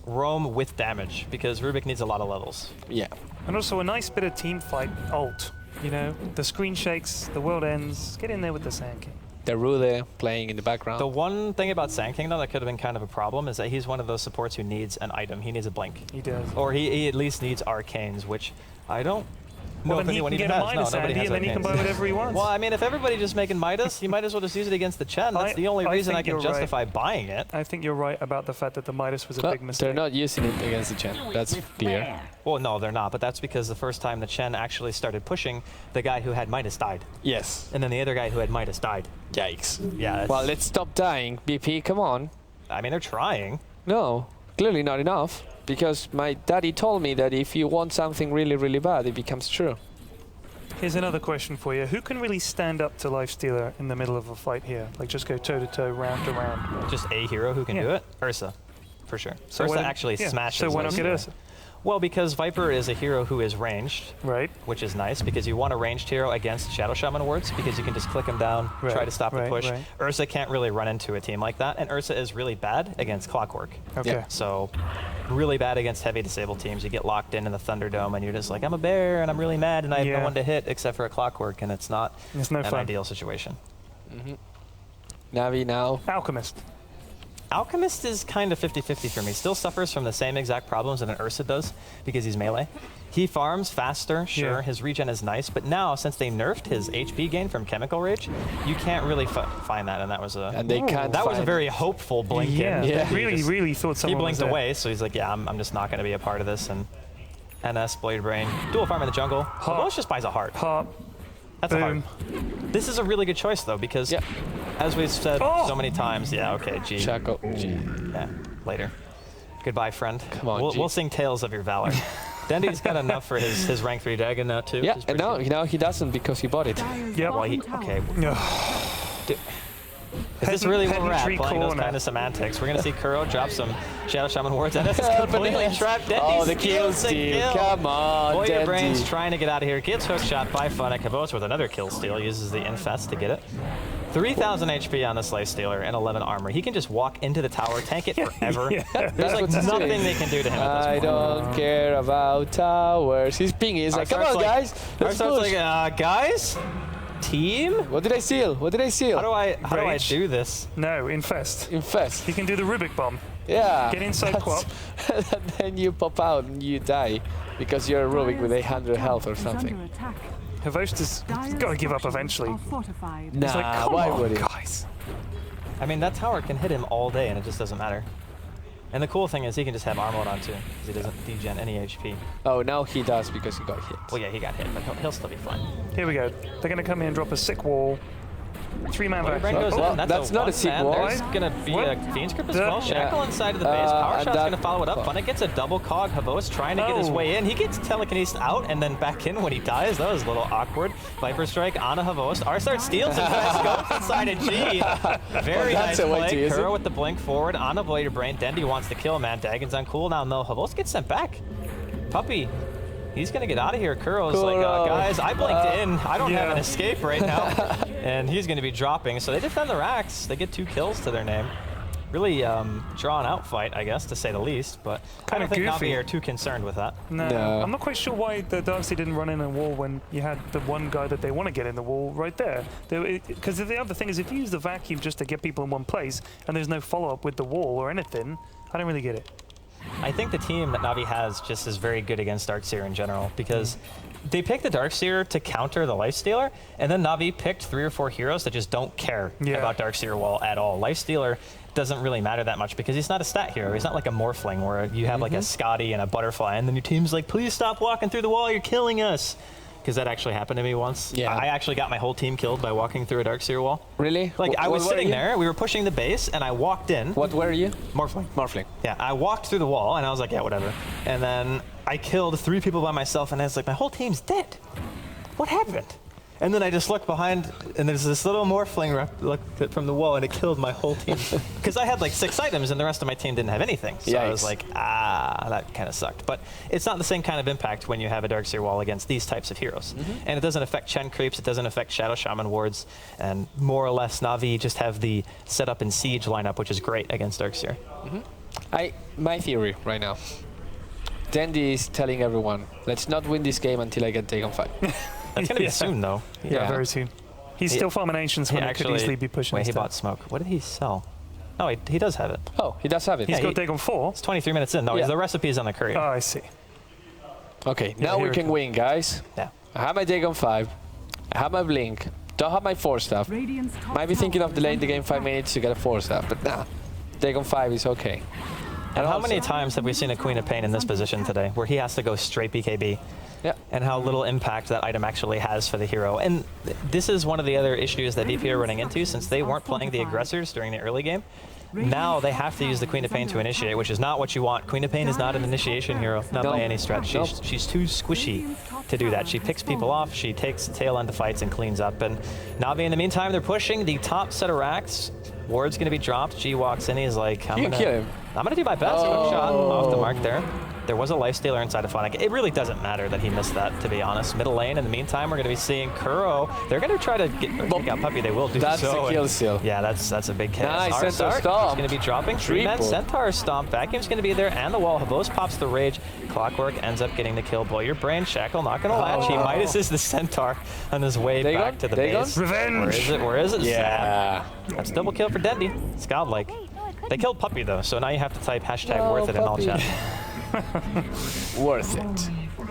roam with damage because Rubik needs a lot of levels. Yeah. And also a nice bit of team fight ult. You know, the screen shakes, the world ends. Get in there with the Sand King. The Rude playing in the background. The one thing about Sand King, though, that could have been kind of a problem is that he's one of those supports who needs an item. He needs a blink. He does. Or he at least needs arcanes, which I don't know Well, if then he anyone can even get a has. Midas, No, nobody Andy, has and then he can buy arcanes. whatever he wants. Well, I mean, if everybody's just making Midas, he might as well just use it against the Chen. That's the only reason I can think you're justify buying it. I think you're right about the fact that the Midas was a No, big mistake. they're not using it against the Chen. That's clear. Well, no, they're not, but that's because the first time the Chen actually started pushing, the guy who had Midas died. Yes. And then the other guy who had Midas died. Yikes. Yeah. That's, Well, let's stop dying. BP, come on. I mean, they're trying. No, clearly not enough. Because my daddy told me that if you want something really, really bad, it becomes true. Here's another question for you. Who can really stand up to Lifestealer in the middle of a fight here? Like just go toe-to-toe, round to round. Just a hero who can Yeah. do it? Ursa, for sure. So Ursa why don't- actually yeah, smashes So why not get Lifestealer. Ursa? Well, because Viper is a hero who is ranged, Right. which is nice because you want a ranged hero against Shadow Shaman wards because you can just click him down, try Right, to stop the right, push. right. Ursa can't really run into a team like that, and Ursa is really bad against Clockwork. Okay. Yeah. So, really bad against heavy disabled teams. You get locked in the Thunderdome, and you're just like, I'm a bear, and I'm really mad, and I have Yeah. no one to hit except for a Clockwork, and it's not It's no an fun. ideal situation. Navi now. Alchemist. Alchemist is kind of 50-50 for me. Still suffers from the same exact problems that an Ursa does because he's melee. He farms faster, sure, Yeah. his regen is nice, but now since they nerfed his HP gain from Chemical Rage, you can't really find that, and that was a And they can't that was a find- very hopeful blink. Yeah. Yeah. They really, really thought He someone blinked was there. away, so he's like, yeah, I'm just not going to be a part of this. And NS, Blade Brain, dual farm in the jungle. Most just buys a heart. Heart. That's a Boom. heart. This is a really good choice, though, because Yeah. as we've said Oh! so many times, yeah, okay, G. Chaco. G. Yeah, later. Goodbye, friend. Come on, we'll G. sing tales of your valor. Dendy's got enough for his rank 3 dragon now, too. Yeah, which is and pretty now he doesn't because he bought it. Yep. Well, okay. Yeah. Dude, Is this really where we're at, Pedantry playing those corner. kind of semantics? We're going to see Kuro drop some Shadow Shaman wards, and this is completely trapped. Dendy Oh, the kill steals the steal. kill. Come on, Boy, your brain's Dendy. trying to get out of here. Gets hook shot by Funnick. Havos with another kill steal. Uses the Infest to get it. 3,000 HP on the Slay Stealer and 11 armor. He can just walk into the tower, tank it forever. There's like what he's nothing doing. they can do to him at this I point. don't care about towers. He's pinging. He's like, come on, guys. Let's push. like, guys, team. What did I seal? What did I seal? How do I Rage. do this? No, infest. Infest. He can do the Rubik bomb. Yeah. Get inside Quap. And then you pop out and you die because you're a Rubik with 800 health or Is something. under attack. Havost has got to give up eventually. Are fortified. Nah, It's like, come why on, would he? guys. I mean, that tower can hit him all day, and it just doesn't matter. And the cool thing is he can just have armor on too, because he doesn't degen any HP. Oh, now he does because he got hit. Well, yeah, he got hit, but he'll still be fine. Here we go. They're going to come in and drop a sick wall. 3-man Well, your brain vacuum. goes well, in. that's not a sick one-man. wall. There's going to be What? a Fiend's Grip as The- well. Shackle Yeah. inside of the base. Power and Shot's that- going to follow it up. Funnick gets a double cog. Havos trying to get his Oh. way in. He gets telekinesis out and then back in when he dies. That was a little awkward. Viper Strike on a Havos. Arsart steals him. Goes inside a G. Very Well, nice that's a way to play. use Kuro it. with the blink forward on a Blader Brain. Dendy wants to kill, man. Dagon's on cooldown though. Havos gets sent back. Puppy. He's going to get out of here. Kuro's like, Kuro. guys, I blinked in. I don't have Yeah. an escape right now. And he's going to be dropping. So they defend the racks. They get 2 kills to their name. Really drawn out fight, I guess, to say the least. But I Kinda don't think goofy. NaVi are too concerned with that. No. No. I'm not quite sure why the Darkseid didn't run in a wall when you had the one guy that they want to get in the wall right there. Because the other thing is, if you use the vacuum just to get people in one place and there's no follow-up with the wall or anything, I don't really get it. I think the team that NaVi has just is very good against Darkseer in general because they picked the Darkseer to counter the Lifestealer, and then NaVi picked 3 or 4 heroes that just don't care about Darkseer wall at all. Lifestealer doesn't really matter that much because he's not a stat hero. He's not like a Morphling where you have like a Scotty and a Butterfly, and then your team's like, please stop walking through the wall, you're killing us. Because that actually happened to me once. Yeah. I actually got my whole team killed by walking through a Darkseer wall. Really? Like, I was What were sitting you? there, we were pushing the base, and I walked in. What were you? Morphling. Morphling. Yeah, I walked through the wall and I was like, yeah, whatever. And then I killed 3 people by myself and I was like, my whole team's dead. What happened? And then I just looked behind and there's this little Morphling looked from the wall and it killed my whole team. Because I had like 6 items and the rest of my team didn't have anything. So I was Yikes. like, that kind of sucked. But it's not the same kind of impact when you have a Darkseer wall against these types of heroes. And it doesn't affect Chen creeps, it doesn't affect Shadow Shaman wards, and more or less NaVi just have the setup and siege lineup, which is great against Darkseer. My theory right now. Dendy is telling everyone, let's not win this game until I get taken 5. That's going to be soon, though. Yeah, very soon. He's still farming Ancients when he could easily be pushing Wait, this he down. bought smoke. What did he sell? No, he does have it. Oh, he does have it. He's Yeah, got Dagon 4. It's 23 minutes in. No, Yeah. the recipe's on the courier. Oh, I see. Okay, now here we it can comes. win, guys. Yeah. I have my Dagon 5. I have my Blink. Don't have my 4 staff. Radiant's top Might be thinking tower of is delaying under the game 5 attack. minutes to get a 4 staff, but nah. Dagon 5 is okay. And how also- many times have we seen a Queen of Pain in this position today, where he has to go straight BKB? Yeah. And how little impact that item actually has for the hero. And this is one of the other issues that DP are running into, since they weren't playing the aggressors during the early game. Now they have to use the Queen of Pain to initiate, which is not what you want. Queen of Pain is not an initiation hero, not by any stretch. Nope. She's too squishy to do that. She picks people off, she takes the tail end of fights and cleans up. And NaVi, in the meantime, they're pushing the top set of racks. Ward's going to be dropped. G walks in, he's like, I'm You can kill him. going to do my best. Hook shot off the mark there. There was a Lifestealer inside of Funnick. It really doesn't matter that he missed that, to be honest. Middle lane, in the meantime, we're going to be seeing Kuro. They're going to try to take out Puppy. They will do That's so. the kill steal. Yeah, that's a big kill. Nice, Centaur Stomp. He's going to be dropping 3-man Triple. Centaur Stomp. Vacuum's going to be there, and the wall. Havos pops the Rage. Clockwork ends up getting the kill. Blow your brain. Shackle not going to latch. He Midas the Centaur on his way Dagon? back to the Dagon? base. Revenge! Where is it? Yeah. Zap. That's double kill for Dendy. It's godlike. They killed Puppy, though, so now you have to type hashtag worth it in all Puppy. chat. Worth it.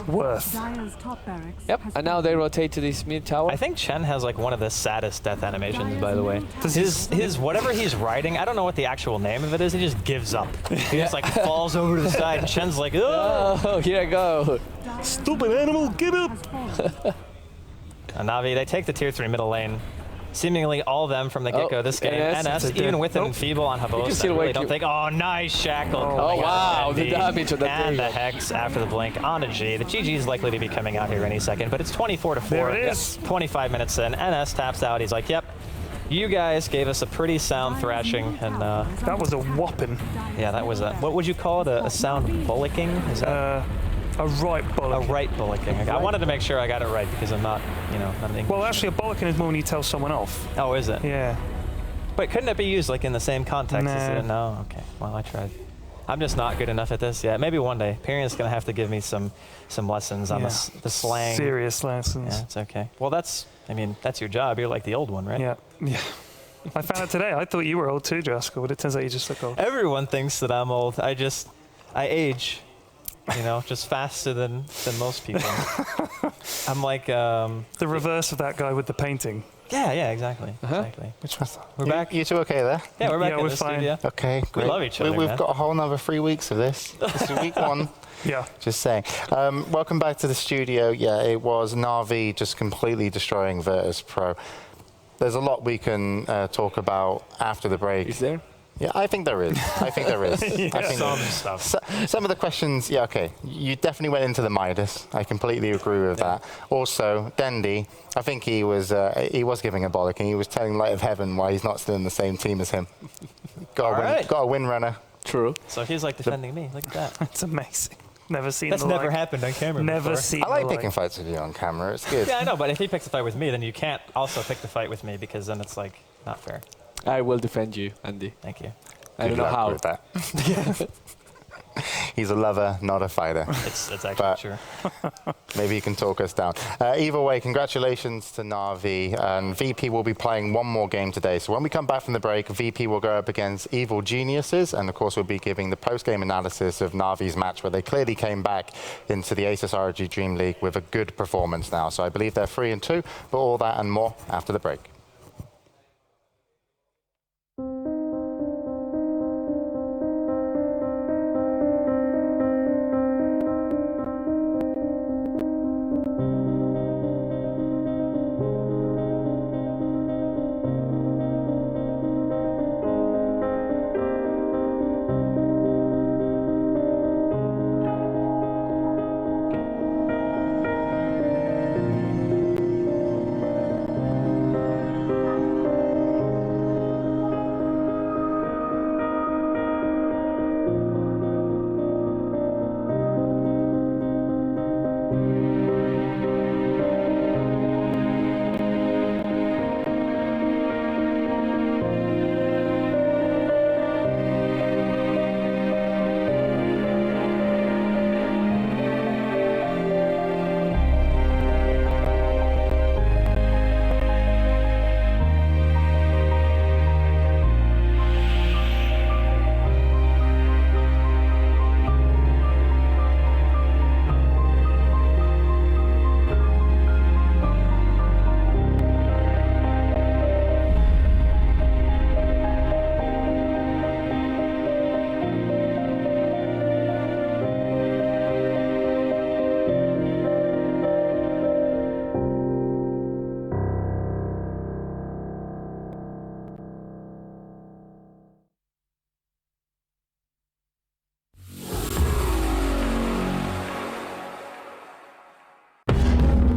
Worth. Dire's top barracks Yep, has and now they rotate to this mid tower. I think Chen has like one of the saddest death animations, by the way. His whatever he's riding, I don't know what the actual name of it is. He just gives up. He just like falls over to the side, and Chen's like, oh. Oh, here I go. Stupid animal, give up! has fallen. And NaVi, they take the tier 3 middle lane. Seemingly all of them from the get-go this game. NS, NS, it's a even dead- with an Nope. enfeeble on You can Havos, I still really wake don't you- think. Oh, nice shackle. Oh, coming out wow, of the Dendy. damage of that And the thing. Hex after the blink on a G. The GG is likely to be coming out here any second, but it's 24-4. There it is. 25 minutes in. NS taps out. He's like, yep, You guys gave us a pretty sound thrashing, and That was a whopping. yeah, that was a, what would you call it? A sound bullocking? Is that A right a bollock. right bullocking? I wanted to make sure I got it right because I'm not, not an English. Well, actually, a bollocking is more when you tell someone off. Oh, is it? Yeah. But couldn't it be used like in the same context? Nah. No? Okay. Well, I tried. I'm just not good enough at this yet. Maybe one day. Perion's going to have to give me some lessons on Yeah. the slang. Serious lessons. Yeah, it's okay. Well, that's your job. You're like the old one, right? Yeah. Yeah. I found out today. I thought you were old too, Jasko, but it turns out you just look old. Everyone thinks that I'm old. I age, just faster than most people. I'm like, The reverse of that guy with the painting. yeah, exactly. Exactly. Which was We're back. You two okay there? Yeah, we're back Yeah, in we're the fine. studio. Okay, great. love each other, We've man. got a whole another 3 weeks of this. This is week 1. Yeah. Just saying. Welcome back to the studio. Yeah, it was NaVi just completely destroying Virtus Pro. There's a lot we can talk about after the break. Is there? Yeah, I think there is. I think there is. Yeah. I think Some stuff. some of the questions, yeah, okay. You definitely went into the Midas. I completely agree with that. Also, Dendi, I think he was giving a bollock, and he was telling Light of Heaven why he's not still in the same team as him. All right. Got a win runner. True. So he's like defending me. Look at that. It's amazing. Never seen That's the never like. happened on camera Never before. seen I like the picking fights with you on camera. It's good. Yeah, I know, but if he picks a fight with me, then you can't also pick the fight with me because then it's like not fair. I will defend you, Andy. Thank you. I don't Good know luck how. with that. He's a lover, not a fighter. It's actually But- true. Maybe you can talk us down. Either way, congratulations to NaVi. And VP will be playing one more game today. So when we come back from the break, VP will go up against Evil Geniuses. And of course, we'll be giving the post-game analysis of NaVi's match, where they clearly came back into the ASUS ROG DreamLeague with a good performance now. So I believe they're 3-2, but all that and more after the break.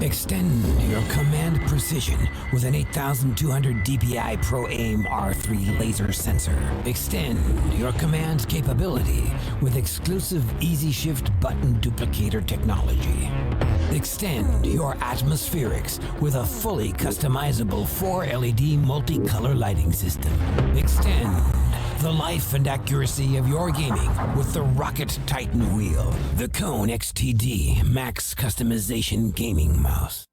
Extend your command precision with an 8200 DPI Pro Aim R3 laser sensor. Extend your command capability with exclusive Easy Shift button duplicator technology. Extend your atmospherics with a fully customizable 4-LED multicolor lighting system. Extend the life and accuracy of your gaming with the Rocket Titan wheel, the Cone XTD Max Customization Gaming Mouse.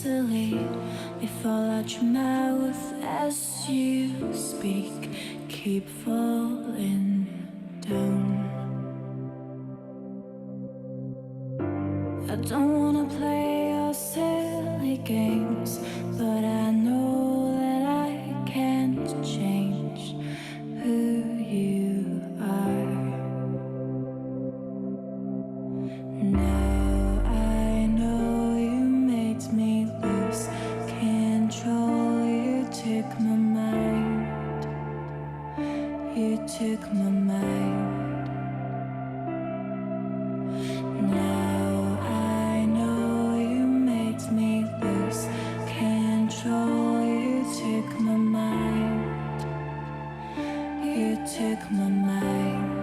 easily. They fall out your mouth as you speak. Keep falling down. I don't wanna play your silly games, but I know that I can't change who you are. Now I know you made me lose control. You took my mind. You took my mind. Now I know you made me lose control. You took my mind. You took my mind.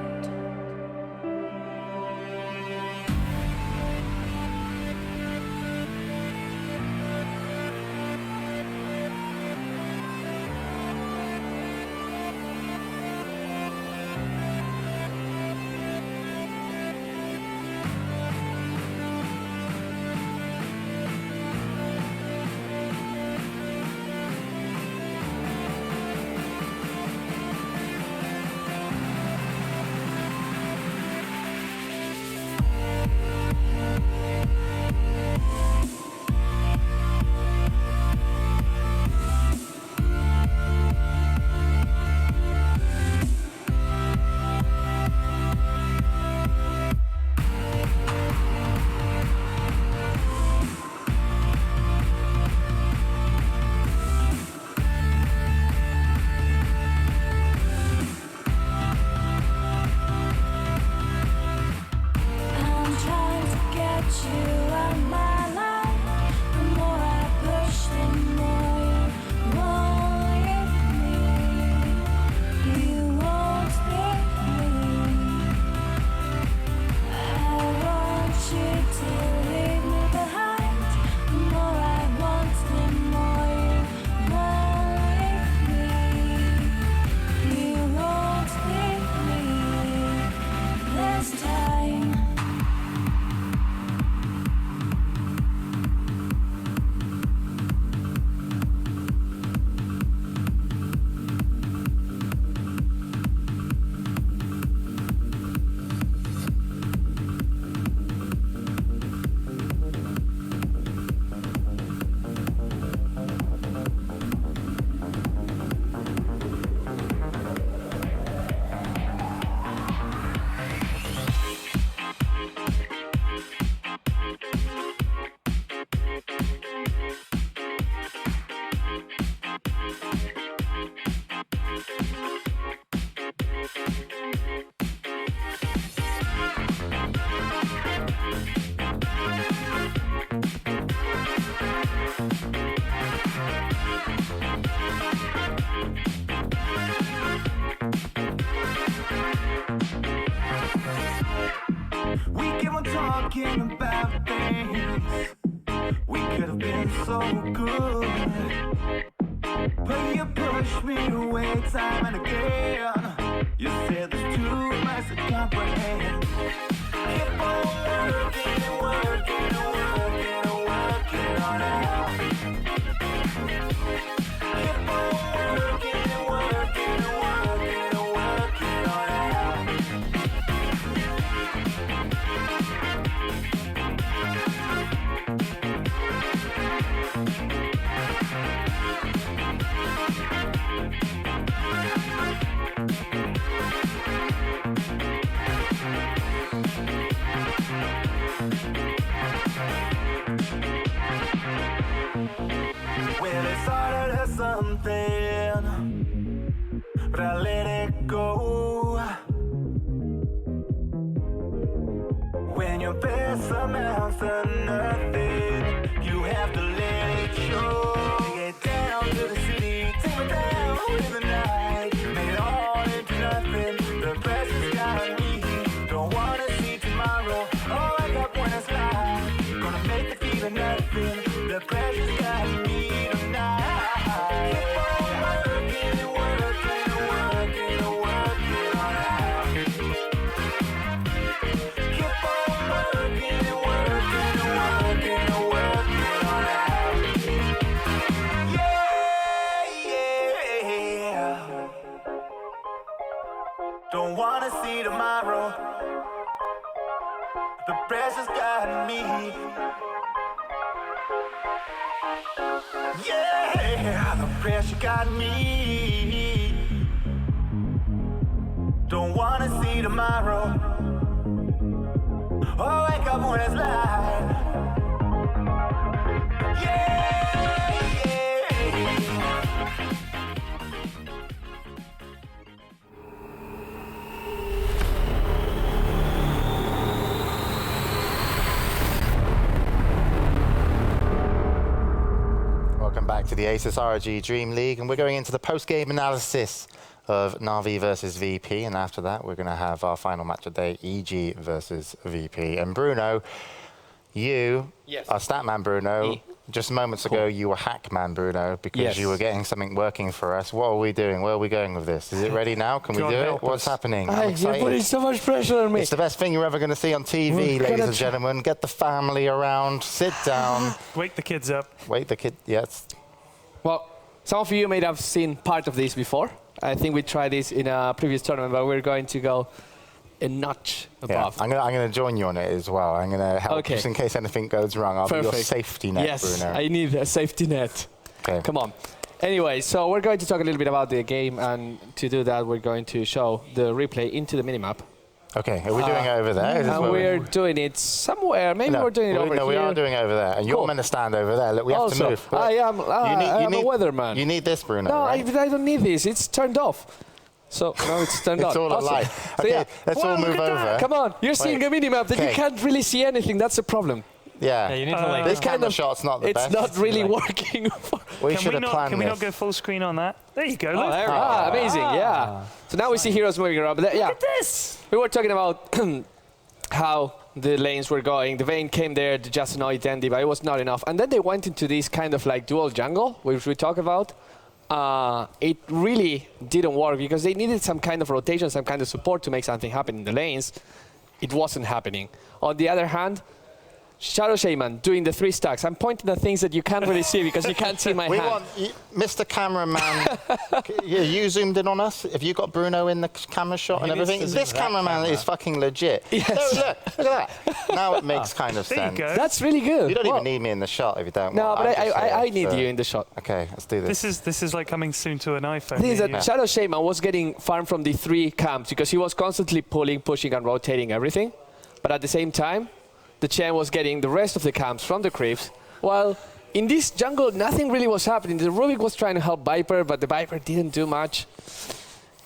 Talking about things we could have been so good, but you pushed me away time and again. You said there's too much to comprehend. Keep on working and working and working and working on it. Keep on working and working and working and working on it. Well, it started as something, but I let it go. When your best amounts to nothing, you have to let it show. Get down to the city, take me down with the night. Made it all into nothing, the pressure's got me. Don't wanna see tomorrow, all I got one is life. Gonna make the feeling nothing, the pressure's got me tonight. Keep on pressure's got me. Yeah, the pressure got me. Don't wanna see tomorrow. Oh, wake up when it's light. Yeah, yeah. Welcome back to the ASUS ROG Dream League, and we're going into the post-game analysis of NaVi versus VP, and after that we're going to have our final match of the day, EG versus VP. And Bruno, you are Statman Bruno. Just moments ago you were Hackman Bruno, because you were getting something working for us. What are we doing? Where are we going with this? Is it ready now? Can we do it? What's happening? I'm excited. You're putting so much pressure on me. It's the best thing you're ever going to see on TV, ladies and gentlemen. Get the family around, sit down. Wake the kids up. Wake the kid, yes. Well, some of you may have seen part of this before. I think we tried this in a previous tournament, but we're going to go a notch above. I'm going to join you on it as well. I'm going to help just in case anything goes wrong. I'll be your safety net, Bruno. I need a safety net. Okay. Come on. Anyway, so we're going to talk a little bit about the game, and to do that, we're going to show the replay into the minimap. Okay, are we doing it over there? And we're doing it somewhere. Maybe we're doing it over here. No, we are doing it over there. And you're meant to stand over there. Look, we have to move. I am a weatherman. You need this, Bruno, No, right? I don't need this. It's turned off. So, no, it's turned on. It's all a lie. So, Okay, let's all move over. Come on, you're seeing a minimap that you can't really see anything. That's the problem. Yeah. You need to like this kind of shot's not the best. It's not really working. We should have planned Can we not go full screen on that? There you go. Look. there we go. Amazing, yeah. So now we see heroes moving around. But Look at this. We were talking about how the lanes were going. The Vayne came there to just annoy Dandy, but it was not enough. And then they went into this kind of like dual jungle, which we talk about. It really didn't work because they needed some kind of rotation, some kind of support to make something happen in the lanes. It wasn't happening. On the other hand, Shadow Shaman doing the 3 stacks. I'm pointing at things that you can't really see because you can't see my hand. Want Mr. Cameraman. You zoomed in on us. Have you got Bruno in the camera shot and everything? This cameraman is fucking legit. Yes. No, look at that. Now it makes kind of sense. There you go. That's really good. You don't even need me in the shot if you don't No, want. but I need you in the shot. Okay, let's do this. This is like coming soon to an iPhone. The thing is that Shadow Shaman was getting farm from the 3 camps because he was constantly pulling, pushing, and rotating everything. But at the same time, the Chen was getting the rest of the camps from the creeps, while in this jungle, nothing really was happening. The Rubik was trying to help Viper, but the Viper didn't do much.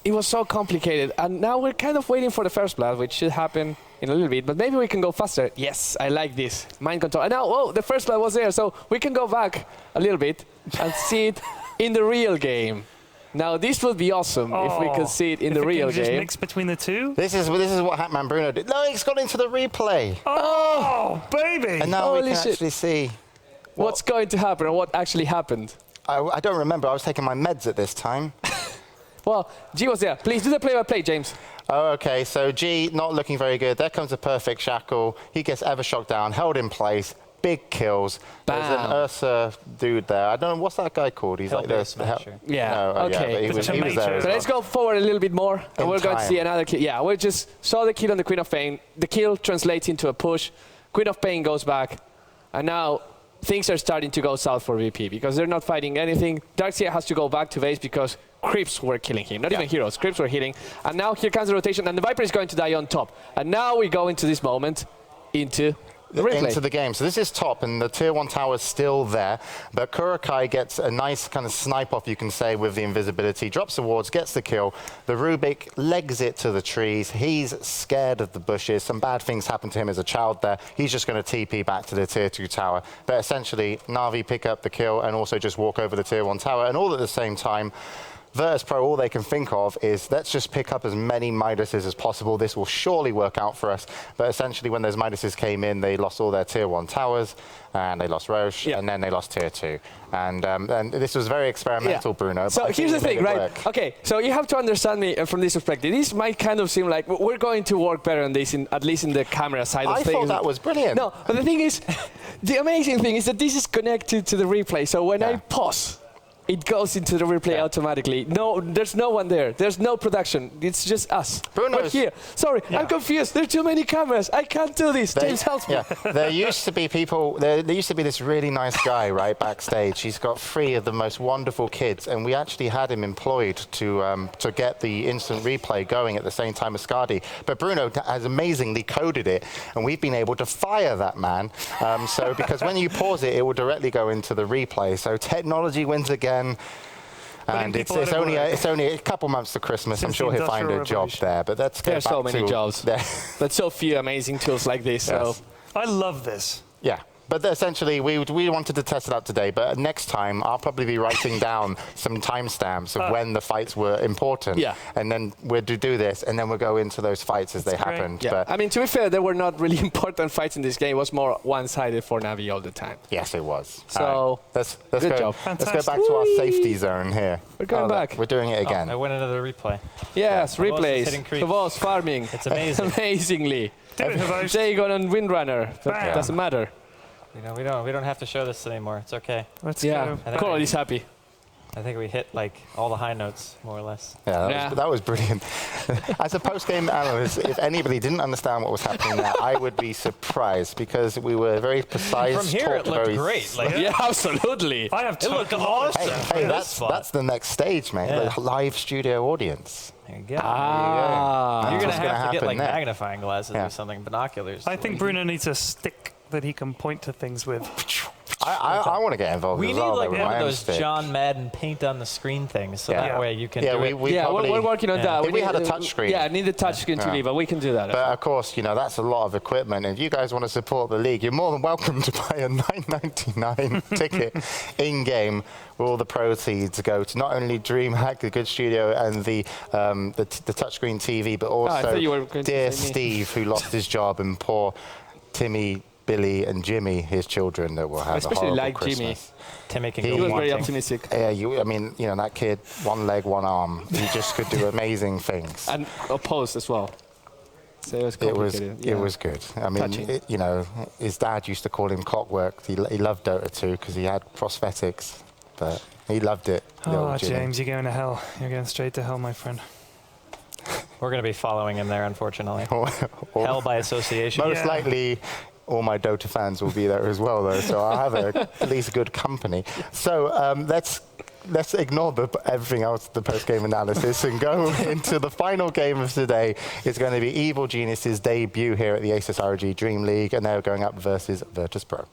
It was so complicated, and now we're kind of waiting for the first blood, which should happen in a little bit, but maybe we can go faster. Yes, I like this. Mind control. And now, oh, the first blood was there, so we can go back a little bit and see it in the real game. Now, this would be awesome if we could see it in the real game. Just mix between the two? This is what Hackman Bruno did. No, it's got into the replay. Oh, baby! And now we can actually see what's going to happen or what actually happened. I don't remember. I was taking my meds at this time. Well, G was there. Please do the play-by-play, James. Oh, okay. So G not looking very good. There comes a perfect shackle. He gets Evershock down, held in place. Big kills. Bam. There's an Ursa dude there. I don't know, what's that guy called? He's like this. Yeah, no, okay. Yeah, but he was there. So let's go forward a little bit more, and we're going to see another kill. Yeah, we just saw the kill on the Queen of Pain. The kill translates into a push. Queen of Pain goes back, and now things are starting to go south for VP because they're not fighting anything. Darkseer has to go back to base because creeps were killing him. Not even heroes, creeps were hitting. And now here comes the rotation, and the Viper is going to die on top. And now we go into this moment, into the game. So this is top, and the tier 1 tower is still there, but Kurokai gets a nice kind of snipe off, you can say, with the invisibility, drops the wards, gets the kill. The Rubik legs it to the trees. He's scared of the bushes. Some bad things happened to him as a child there. He's just going to TP back to the tier 2 tower. But essentially, NaVi pick up the kill and also just walk over the tier 1 tower, and all at the same time, Virtus Pro, all they can think of is, let's just pick up as many Midases as possible. This will surely work out for us. But essentially, when those Midases came in, they lost all their tier 1 towers, and they lost Roche, and then they lost tier 2. And this was very experimental, Bruno. So here's the thing, right? Okay, so you have to understand me from this perspective. This might kind of seem like we're going to work better on this, at least in the camera side of things. I thought that was brilliant. No, but the thing is, the amazing thing is that this is connected to the replay. So when I pause, it goes into the replay automatically. No, there's no one there. There's no production. It's just us. Bruno's- We're here. Sorry, I'm confused. There's too many cameras. I can't do this. James, help me. Yeah, there used to be people. There used to be this really nice guy right backstage. He's got 3 of the most wonderful kids, and we actually had him employed to get the instant replay going at the same time as Skadi. But Bruno has amazingly coded it, and we've been able to fire that man. So because when you pause it, it will directly go into the replay. So technology wins again. And it's only a couple months to Christmas. I'm sure he'll find a job there. But let's get There's back so many to jobs, but so few amazing tools like this. So. I love this. Yeah. But essentially, we wanted to test it out today. But next time, I'll probably be writing down some timestamps of when the fights were important. Yeah. And then we'll do this, and then we'll go into those fights as they happened. Yeah. But I mean, to be fair, there were not really important fights in this game. It was more one-sided for NaVi all the time. yes, it was. So, all right. let's good go. job. Let's go back to our safety zone here. We're going back. We're doing it again. I went into the replay. Yes, Kavos is replays. hitting creeps. Kavos farming. It's amazing. Amazingly. Do it, Kavos. Jagon on Windrunner. But Bam. doesn't matter. You know, we don't have to show this anymore. It's okay. Let's Yeah, go. think Coral we- is happy. I think we hit like all the high notes, more or less. Yeah, that was brilliant. As a post-game analyst, if anybody didn't understand what was happening there, I would be surprised because we were very precise. From here, it talked looked very great. Like, Yeah, absolutely. I have it looked total awesome. Hey, from this spot. that's the next stage, mate. Yeah. The live studio audience. There you go. Ah. You're That's gonna what's gonna have to get happen like next. magnifying glasses Yeah. or something, binoculars. I think Bruno needs a stick that he can point to things with. I want to get involved we as need well. like though, with one my of own those stick. John Madden paint on the screen things, so Yeah. that way you can Yeah, do we it. we Yeah, probably, we're working on that. If we had a touch screen. Yeah, need a touch screen to Yeah. leave, but we can do that. But of course, that's a lot of equipment. If you guys want to support the league, you're more than welcome to buy a $9.99 ticket in-game, where all the proceeds go to not only DreamHack, the good studio, and the touchscreen TV, but I also thought you were going to dear say me. Steve, who lost his job, and poor Timmy, Billy, and Jimmy, his children, that will have Especially a horrible like Jimmy. Christmas. Timmy can He go He was very wanting. optimistic. Yeah, that kid, one leg, one arm, he just could do amazing things. And opposed as well. So it was It was complicated. it was good. I mean, Touching. his dad used to call him clockwork. He loved Dota 2 because he had prosthetics, but he loved it. Oh, little Jimmy. James, you're going to hell. You're going straight to hell, my friend. We're going to be following him there, unfortunately. Hell by association. Most Yeah. likely, all my Dota fans will be there as well, though. So I'll have at least good company. So let's ignore everything else, the post-game analysis, and go into the final game of today. It's going to be Evil Genius's debut here at the ASUS ROG Dream League, and they're going up versus Virtus Pro.